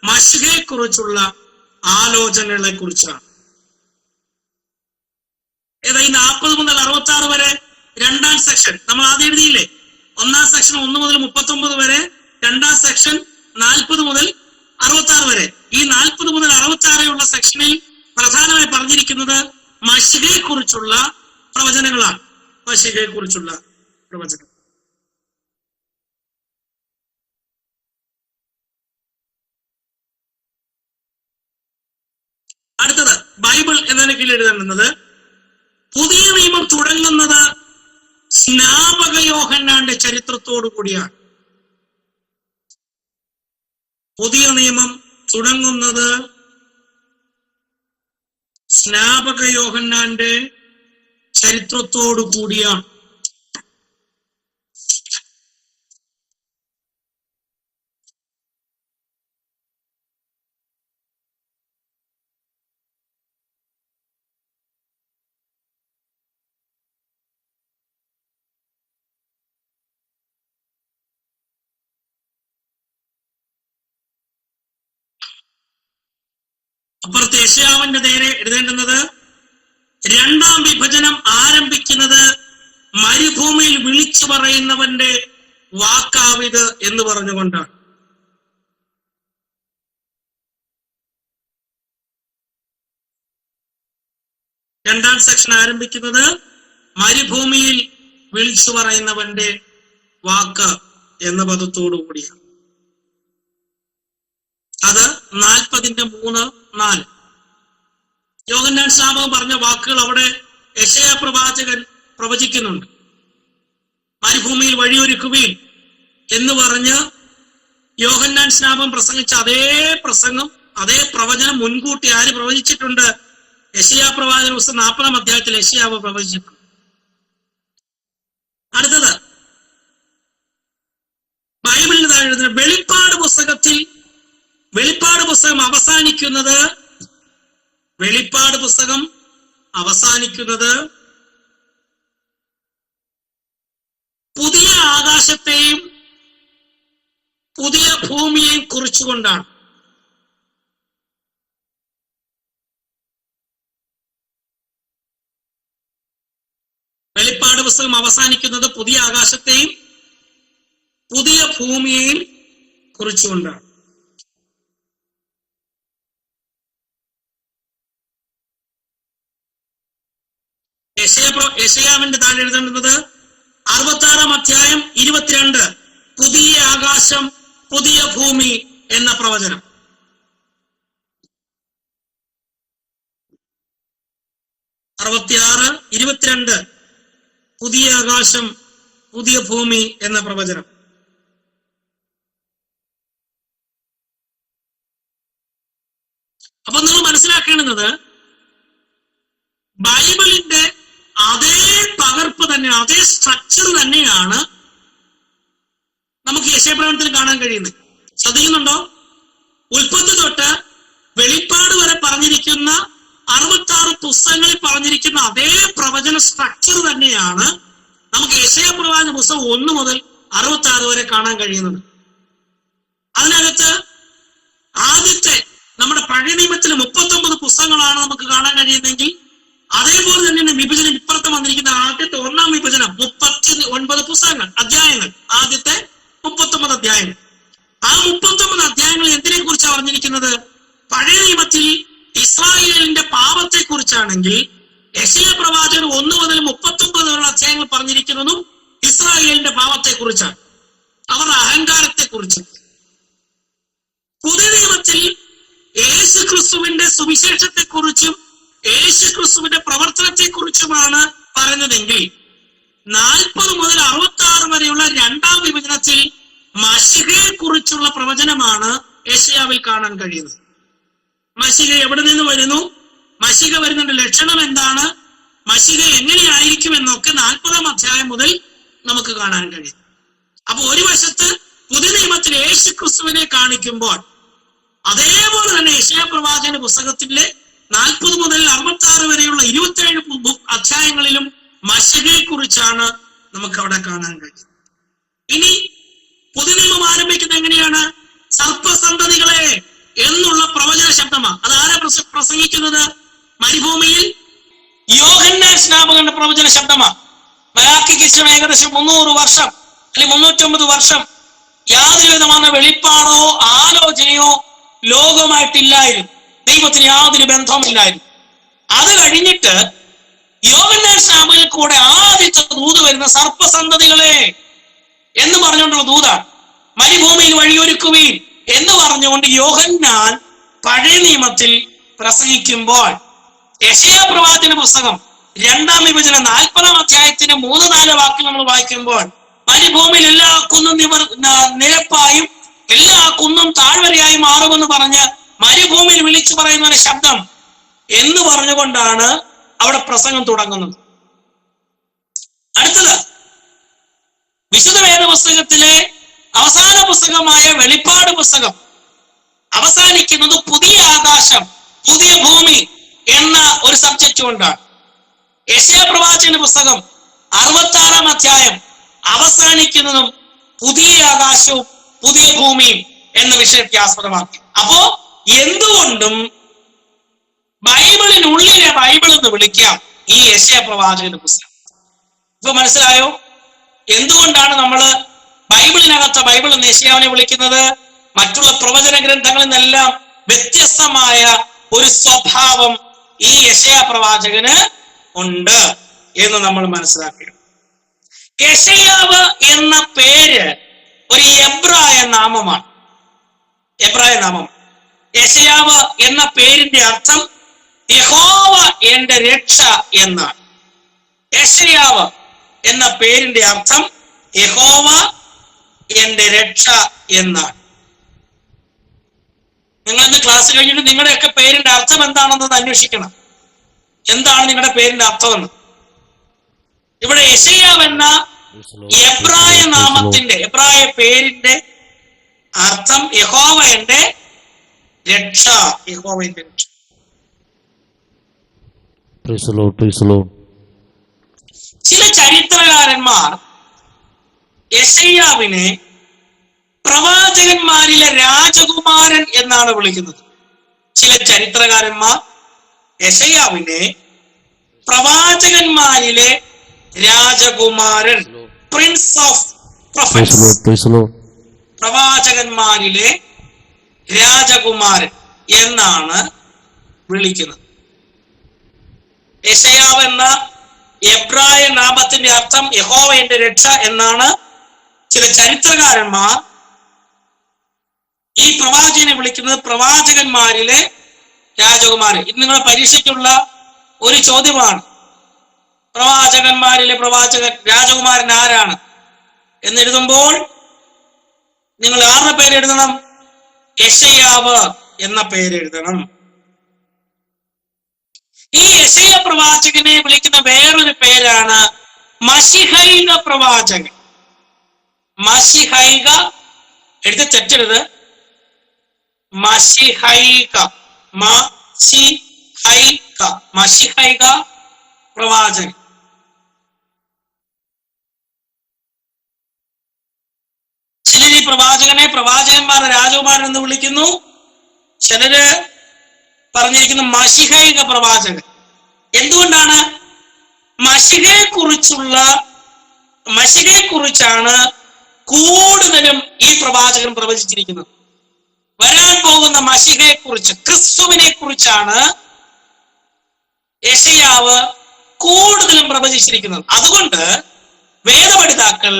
മശിഹയെ കുറിച്ചുള്ള ആലോചനകളെ കുറിച്ചാണ്. ഏതാ ഈ 40 മുതൽ 66 വരെ രണ്ടാം സെക്ഷൻ നമ്മൾ ആദ്യം എഴുതിയില്ലേ? ഒന്നാം സെക്ഷൻ 1 മുതൽ 39 വരെ, രണ്ടാം സെക്ഷൻ 40 മുതൽ 66 വരെ. ഈ 40 മുതൽ 66 ഉള്ള സെക്ഷനിൽ പ്രധാനമായി പറഞ്ഞിരിക്കുന്നത് മശിഹയെ കുറിച്ചുള്ള പ്രവചനങ്ങളാണ്. മശിഹയെ കുറിച്ചുള്ള പ്രവചനം. അടുത്തത് ബൈബിൾ എന്നതിന് കീഴിൽ എഴുതുന്നത് പുതിയ നിയമം തുടങ്ങുന്നത് സ്നാപക യോഹന്നാന്റെ ചരിത്രത്തോടു കൂടിയാണ്. പുതിയ നിയമം തുടങ്ങുന്നത് സ്നാപക യോഹന്നാന്റെ ചരിത്രത്തോടു കൂടിയാണ്. അപ്പുറത്ത് യെശയ്യാവിന്റെ നേരെ എഴുതേണ്ടുന്നത് രണ്ടാം വിഭജനം ആരംഭിക്കുന്നത് മരുഭൂമിയിൽ വിളിച്ചു പറയുന്നവന്റെ വാക്കാവിത് എന്ന് പറഞ്ഞുകൊണ്ടാണ്. രണ്ടാം സെക്ഷൻ ആരംഭിക്കുന്നത് മരുഭൂമിയിൽ വിളിച്ചു പറയുന്നവന്റെ വാക്ക് എന്ന പദത്തോടു കൂടിയാണ്. അത് 40:3-4. യോഹന്നാൻ സ്നാപകൻ പറഞ്ഞ വാക്കുകൾ അവിടെ യെശയ്യാ പ്രവാചകൻ പ്രവചിക്കുന്നുണ്ട്. മരുഭൂമിയിൽ വഴിയൊരുക്കുവീൻ എന്ന് പറഞ്ഞ് യോഹന്നാൻ സ്നാപകൻ പ്രസംഗിച്ച അതേ പ്രസംഗം, അതേ പ്രവചനം മുൻകൂട്ടി ആര് പ്രവചിച്ചിട്ടുണ്ട്? യെശയ്യാ പ്രവാചക പുസ്തകം 40-ാം അധ്യായത്തിൽ യെശയ്യാവ് പ്രവചിച്ചിട്ടുണ്ട്. അടുത്തത് ബൈബിളിൽ താഴെ എഴുതുന്ന വെളിപ്പാട് പുസ്തകം അവസാനിക്കുന്നത് പുതിയ ആകാശത്തെയും പുതിയ ഭൂമിയെയും കുറിച്ചുകൊണ്ടാണ്. വെളിപ്പാട് പുസ്തകം അവസാനിക്കുന്നത് പുതിയ ആകാശത്തെയും പുതിയ ഭൂമിയെയും കുറിച്ചുകൊണ്ടാണ്. യെശയ്യാവിന്റെ താഴെ എഴുതേണ്ടുന്നത് 66-ാം അധ്യായം 22, പുതിയ ആകാശം പുതിയ ഭൂമി എന്ന പ്രവചനം. 66:22 പുതിയ ആകാശം പുതിയ ഭൂമി എന്ന പ്രവചനം. അപ്പൊ നിങ്ങൾ മനസ്സിലാക്കേണ്ടുന്നത് ബൈബിളിന്റെ അതേ പകർപ്പ് തന്നെ, അതേ സ്ട്രക്ചർ തന്നെയാണ് നമുക്ക് യെശയ്യാപ്രവചനത്തിൽ കാണാൻ കഴിയുന്നത്. ശ്രദ്ധിക്കുന്നുണ്ടോ? ഉൽപ്പത്തി തൊട്ട് വെളിപ്പാട് വരെ പറഞ്ഞിരിക്കുന്ന 66 പുസ്തകങ്ങളിൽ പറഞ്ഞിരിക്കുന്ന അതേ പ്രവചന സ്ട്രക്ചർ തന്നെയാണ് നമുക്ക് യെശയ്യാ പ്രവാചക പുസ്തകം 1 മുതൽ 66 വരെ കാണാൻ കഴിയുന്നത്. അതിനകത്ത് ആദ്യത്തെ നമ്മുടെ പഴയ നിയമത്തിലെ 39 പുസ്തകങ്ങളാണ് നമുക്ക് കാണാൻ കഴിയുന്നതെങ്കിൽ അതേപോലെ തന്നെയാണ് വിഭജനം ഇപ്പുറത്ത് വന്നിരിക്കുന്ന ആദ്യത്തെ 1-ാം വിഭജനം 39 പുസ്തകങ്ങൾ, അധ്യായങ്ങൾ, ആദ്യത്തെ 39 അധ്യായങ്ങൾ. ആ 39 അധ്യായങ്ങൾ എന്തിനെ കുറിച്ചാണ് പറഞ്ഞിരിക്കുന്നത്? പഴയ നിയമത്തിൽ ഇസ്രായേലിന്റെ പാപത്തെ കുറിച്ചാണെങ്കിൽ യെശയ്യാ പ്രവാചകൻ 1 മുതൽ 39 വരെയുള്ള അധ്യായങ്ങൾ പറഞ്ഞിരിക്കുന്നതും ഇസ്രായേലിന്റെ പാപത്തെ കുറിച്ചാണ്, അവരുടെ അഹങ്കാരത്തെ കുറിച്ച്. പുതിയ നിയമത്തിൽ യേശു ക്രിസ്തുവിന്റെ സുവിശേഷത്തെ കുറിച്ചും യേശു ക്രിസ്തുവിന്റെ പ്രവർത്തനത്തെ കുറിച്ചുമാണ് പറഞ്ഞതെങ്കിൽ 40 മുതൽ 66 വരെയുള്ള 2-ാം വിഭജനത്തിൽ മശിഹയെ കുറിച്ചുള്ള പ്രവചനമാണ് യെശയ്യാവിൽ കാണാൻ കഴിയുന്നത്. മശിഹ എവിടെ നിന്ന് വരുന്നു, മശിഹ വരുന്നതിന്റെ ലക്ഷണം എന്താണ്, മശിഹ എങ്ങനെയായിരിക്കും എന്നൊക്കെ 40-ാം അധ്യായം മുതൽ നമുക്ക് കാണാൻ കഴിയും. അപ്പൊ ഒരു വശത്ത് പുതിയ നിയമത്തിൽ യേശു ക്രിസ്തുവിനെ കാണിക്കുമ്പോൾ അതേപോലെ തന്നെ യെശയ്യാ പ്രവാചകന്റെ പുസ്തകത്തിലെ 40 മുതൽ 66 വരെയുള്ള 27 അധ്യായങ്ങളിലും മശിഹയെ കുറിച്ചാണ് നമുക്ക് അവിടെ കാണാൻ കഴിയുന്നത്. ഇനി പുതിയ നിയമം ആരംഭിക്കുന്നത് എങ്ങനെയാണ്? സർപ്പസന്തതികളെ എന്നുള്ള പ്രവചന ശബ്ദമാണ്. അതാരാ പ്രസംഗിക്കുന്നത്? മരുഭൂമിയിൽ യോഹന്നാൻ സ്നാപകന്റെ പ്രവചന ശബ്ദമാണ്. മലാക്കിക്ക് ശേഷം ഏകദേശം 300 വർഷം അല്ലെങ്കിൽ 350 വർഷം യാതൊരു വിധமான വെളിപ്പാടോ ആലോചനയോ ലോകമായിട്ടില്ലായിരുന്നു. ദൈവത്തിന് യാതൊരു ബന്ധവുമില്ലായിരുന്നു. അത് കഴിഞ്ഞിട്ട് യോഹന്നാൻ സ്നാപകനിൽ കൂടെ ആദ്യത്തെ ദൂത് വരുന്ന സർപ്പസന്തതികളെ എന്ന് പറഞ്ഞുകൊണ്ടുള്ള ദൂതാണ്. മരുഭൂമിയിൽ വഴിയൊരുക്കുവീൻ എന്ന് പറഞ്ഞുകൊണ്ട് യോഹന്നാൻ പഴയ നിയമത്തിൽ പ്രസംഗിക്കുമ്പോൾ യെശയ്യാ പ്രവാചകന്റെ പുസ്തകം 2-ാം വിഭജനം 40-ാം അധ്യായത്തിന്റെ 3-4 വാക്യം നമ്മൾ വായിക്കുമ്പോൾ മരുഭൂമിയിൽ എല്ലാ കുന്നും നിരപ്പായും എല്ലാ കുന്നും താഴ്വരയായി മാറുമെന്ന് പറഞ്ഞ് മരുഭൂമിയിൽ വിളിച്ചു പറയുന്ന ഒരു ശബ്ദം എന്ന് പറഞ്ഞുകൊണ്ടാണ് അവിടെ പ്രസംഗം തുടങ്ങുന്നത്. അടുത്തത് വിശുദ്ധ വേദ പുസ്തകത്തിലെ അവസാന പുസ്തകമായ വെളിപ്പാട് പുസ്തകം അവസാനിക്കുന്നത് പുതിയ ആകാശം പുതിയ ഭൂമി എന്ന ഒരു സബ്ജക്റ്റ് കൊണ്ടാണ്. യെശയ്യാ പ്രവാചകന്റെ പുസ്തകം 66-ാം അധ്യായം അവസാനിക്കുന്നതും പുതിയ ആകാശവും പുതിയ ഭൂമിയും എന്ന വിഷയത്തെ ആസ്പദമാക്കി. അപ്പോ എന്തുകൊണ്ടും ബൈബിളിനുള്ളിലെ ബൈബിൾ എന്ന് വിളിക്കാം ഈ യെശയ്യാ പ്രവാചകന്റെ പുസ്തകം. ഇപ്പൊ മനസ്സിലായോ എന്തുകൊണ്ടാണ് നമ്മൾ ബൈബിളിനകത്ത് ബൈബിൾ എന്ന് യെശയ്യാവിനെ വിളിക്കുന്നത്? മറ്റുള്ള പ്രവചന ഗ്രന്ഥങ്ങളിൽ നിന്നെല്ലാം വ്യത്യസ്തമായ ഒരു സ്വഭാവം ഈ യെശയ്യാ പ്രവാചകന് ഉണ്ട് എന്ന് നമ്മൾ മനസ്സിലാക്കണം. യെശയ്യാവ് എന്ന പേര് ഒരു എബ്രായ നാമമാണ്. എബ്രായ നാമം. യെശയ്യാവ് എന്ന പേരിന്റെ അർത്ഥം യഹോവ എന്റെ രക്ഷ എന്നാണ്. യെശയ്യാവ് എന്ന പേരിന്റെ അർത്ഥം യഹോവ എന്റെ രക്ഷ എന്നാണ്. നിങ്ങൾ ഇന്ന് ക്ലാസ് കഴിഞ്ഞിട്ട് നിങ്ങളുടെയൊക്കെ പേരിന്റെ അർത്ഥം എന്താണെന്നത് അന്വേഷിക്കണം. എന്താണ് നിങ്ങളുടെ പേരിന്റെ അർത്ഥമെന്ന്. ഇവിടെ യെശയ്യാവ് എന്ന എബ്രായ നാമത്തിന്റെ, എബ്രായ പേരിന്റെ അർത്ഥം യഹോവ എന്റെ രക്ഷ. യഹോവ എന്റെ രക്ഷ. ചില ചരിത്രകാരന്മാർ യെശയ്യാവിനെ പ്രവാചകന്മാരിലെ രാജകുമാരൻ എന്നാണ് വിളിക്കുന്നത്. ചില ചരിത്രകാരന്മാർ യെശയ്യാവിനെ പ്രവാചകന്മാരിലെ രാജകുമാരൻ, പ്രിൻസ് ഓഫ് പ്രൊഫറ്റ്സ്, പ്രവാചകന്മാരിലെ രാജകുമാരൻ എന്നാണ് വിളിക്കുന്നത്. യെശയ്യാവ് എന്ന എബ്രായ നാമത്തിന്റെ അർത്ഥം യഹോവ എന്റെ രക്ഷ എന്നാണ് ചില ചരിത്രകാരന്മാർ ഈ പ്രവാചകനെ വിളിക്കുന്നത് പ്രവാചകന്മാരിലെ രാജകുമാരൻ. ഇത് നിങ്ങളുടെ പരീക്ഷയ്ക്കുള്ള ഒരു ചോദ്യമാണ്. പ്രവാചകന്മാരിലെ രാജകുമാരൻ ആരാണ് എന്നെഴുതുമ്പോൾ നിങ്ങൾ ആരുടെ പേര് എഴുതണം? യെശയ്യാവ് എന്ന പേര് എഴുതണം. ഈ യെശയ്യാ പ്രവാചകനെ വിളിക്കുന്ന വേറൊരു പേരാണ് മശിഹൈക പ്രവാചകൻ. മശിഹൈക, എഴുതി തെറ്റരുത്, മശിഹൈക, മശിഹൈക, മശിഹൈക പ്രവാചകൻ. ചിലർ ഈ പ്രവാചകനെ പ്രവാചകന്മാരുടെ രാജകുമാരൻ എന്ന് വിളിക്കുന്നു. ചിലര് പറഞ്ഞിരിക്കുന്നു മശിഹൈക പ്രവാചകൻ. എന്തുകൊണ്ടാണ്? മശിഹയെക്കുറിച്ചാണ് കൂടുതലും ഈ പ്രവാചകൻ പ്രവചിച്ചിരിക്കുന്നത്. വരാൻ പോകുന്ന മശിഹയെക്കുറിച്ച്, ക്രിസ്തുവിനെ കുറിച്ചാണ് യെശയ്യാവ് കൂടുതലും പ്രവചിച്ചിരിക്കുന്നത്. അതുകൊണ്ട് വേദപഠിതാക്കൾ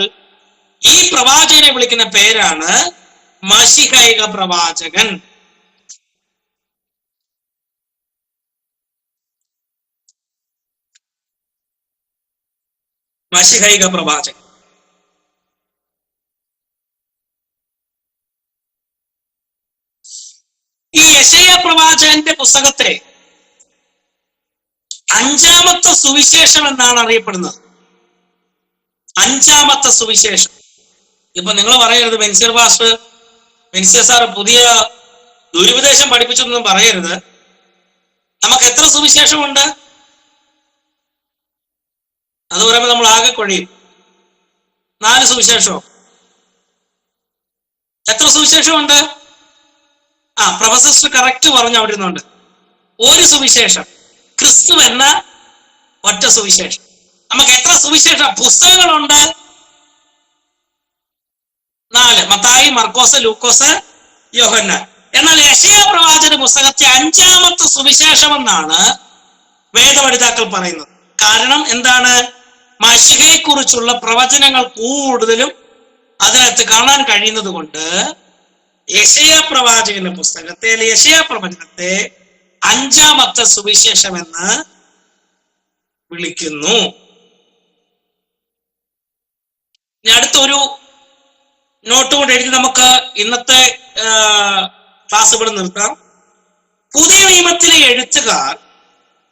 ഈ പ്രവാചകനെ വിളിക്കുന്ന പേരാണ് മശിഹൈക പ്രവാചകൻ. മശിഹൈക പ്രവാചകൻ. ഈ യെശയ്യാ പ്രവാചകന്റെ പുസ്തകത്തെ അഞ്ചാമത്തെ സുവിശേഷം എന്നാണ് അറിയപ്പെടുന്നത്. അഞ്ചാമത്തെ സുവിശേഷം. ഇപ്പൊ നിങ്ങൾ പറയരുത് മെൻസിയർ സാറ് പുതിയ ദുരുപദേശം പഠിപ്പിച്ചൊന്നും പറയരുത്. നമുക്ക് എത്ര സുവിശേഷമുണ്ട്? അത് പറയുമ്പോൾ നമ്മൾ ആകെ കൊഴിയും. 4 സുവിശേഷമോ? എത്ര സുവിശേഷമുണ്ട്? പ്രൊഫസർ കറക്റ്റ് പറഞ്ഞു അവിടെ ഇരുന്നുണ്ട്. ഒരു സുവിശേഷം, ക്രിസ്തു എന്ന ഒറ്റ സുവിശേഷം. നമുക്ക് എത്ര സുവിശേഷ പുസ്തകങ്ങളുണ്ട്? 4: മത്തായി, മർക്കോസ്, ലൂക്കോസ്, യോഹന്നാൻ. എന്നാൽ യെശയ്യാ പ്രവാചക പുസ്തകത്തെ അഞ്ചാമത്തെ സുവിശേഷം എന്നാണ് വേദപഠിതാക്കൾ പറയുന്നത്. കാരണം എന്താണ്? മശിഹയെക്കുറിച്ചുള്ള പ്രവചനങ്ങൾ കൂടുതലും അതിനകത്ത് കാണാൻ കഴിയുന്നത് കൊണ്ട് യെശയ്യാ പ്രവാചകന്റെ പുസ്തകത്തെ, അല്ലെ യെശയ്യാ പ്രവചനത്തെ അഞ്ചാമത്തെ സുവിശേഷം എന്ന് വിളിക്കുന്നു. ഇനി അടുത്തൊരു നോട്ട് കൊണ്ട് എഴുതി നമുക്ക് ഇന്നത്തെ ക്ലാസ് ഇവിടെ നിർത്താം. പുതിയ നിയമത്തിലെ എഴുത്തുകാർ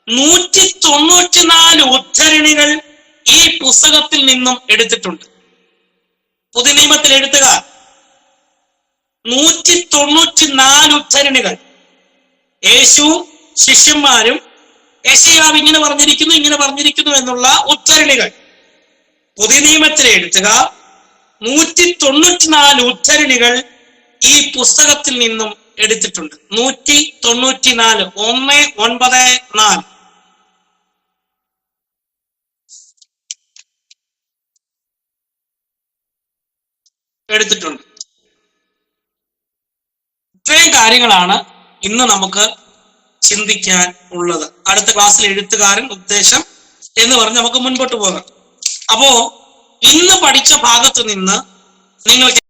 194 ഉദ്ധരണികൾ ഈ പുസ്തകത്തിൽ നിന്നും എടുത്തിട്ടുണ്ട്. പുതിയ നിയമത്തിലെ എഴുത്തുകാർ 194 ഉദ്ധരണികൾ. യേശുവും ശിഷ്യന്മാരും യെശയ്യാവ് ഇങ്ങനെ പറഞ്ഞിരിക്കുന്നു എന്നുള്ള ഉദ്ധരണികൾ പുതിയ നിയമത്തിലെ എഴുത്തുകാർ 194 ഉദ്ധരണികൾ ഈ പുസ്തകത്തിൽ നിന്നും എടുത്തിട്ടുണ്ട്. 194, 194 എടുത്തിട്ടുണ്ട്. ഇത്രയും കാര്യങ്ങളാണ് ഇന്ന് നമുക്ക് ചിന്തിക്കാൻ ഉള്ളത്. അടുത്ത ക്ലാസ്സിൽ എഴുത്തുകാരൻ ഉദ്ദേശം എന്ന് പറഞ്ഞ് നമുക്ക് മുൻപോട്ട് പോകാം. അപ്പോ ഇന്ന് പഠിച്ച ഭാഗത്ത് നിന്ന് നിങ്ങൾക്ക്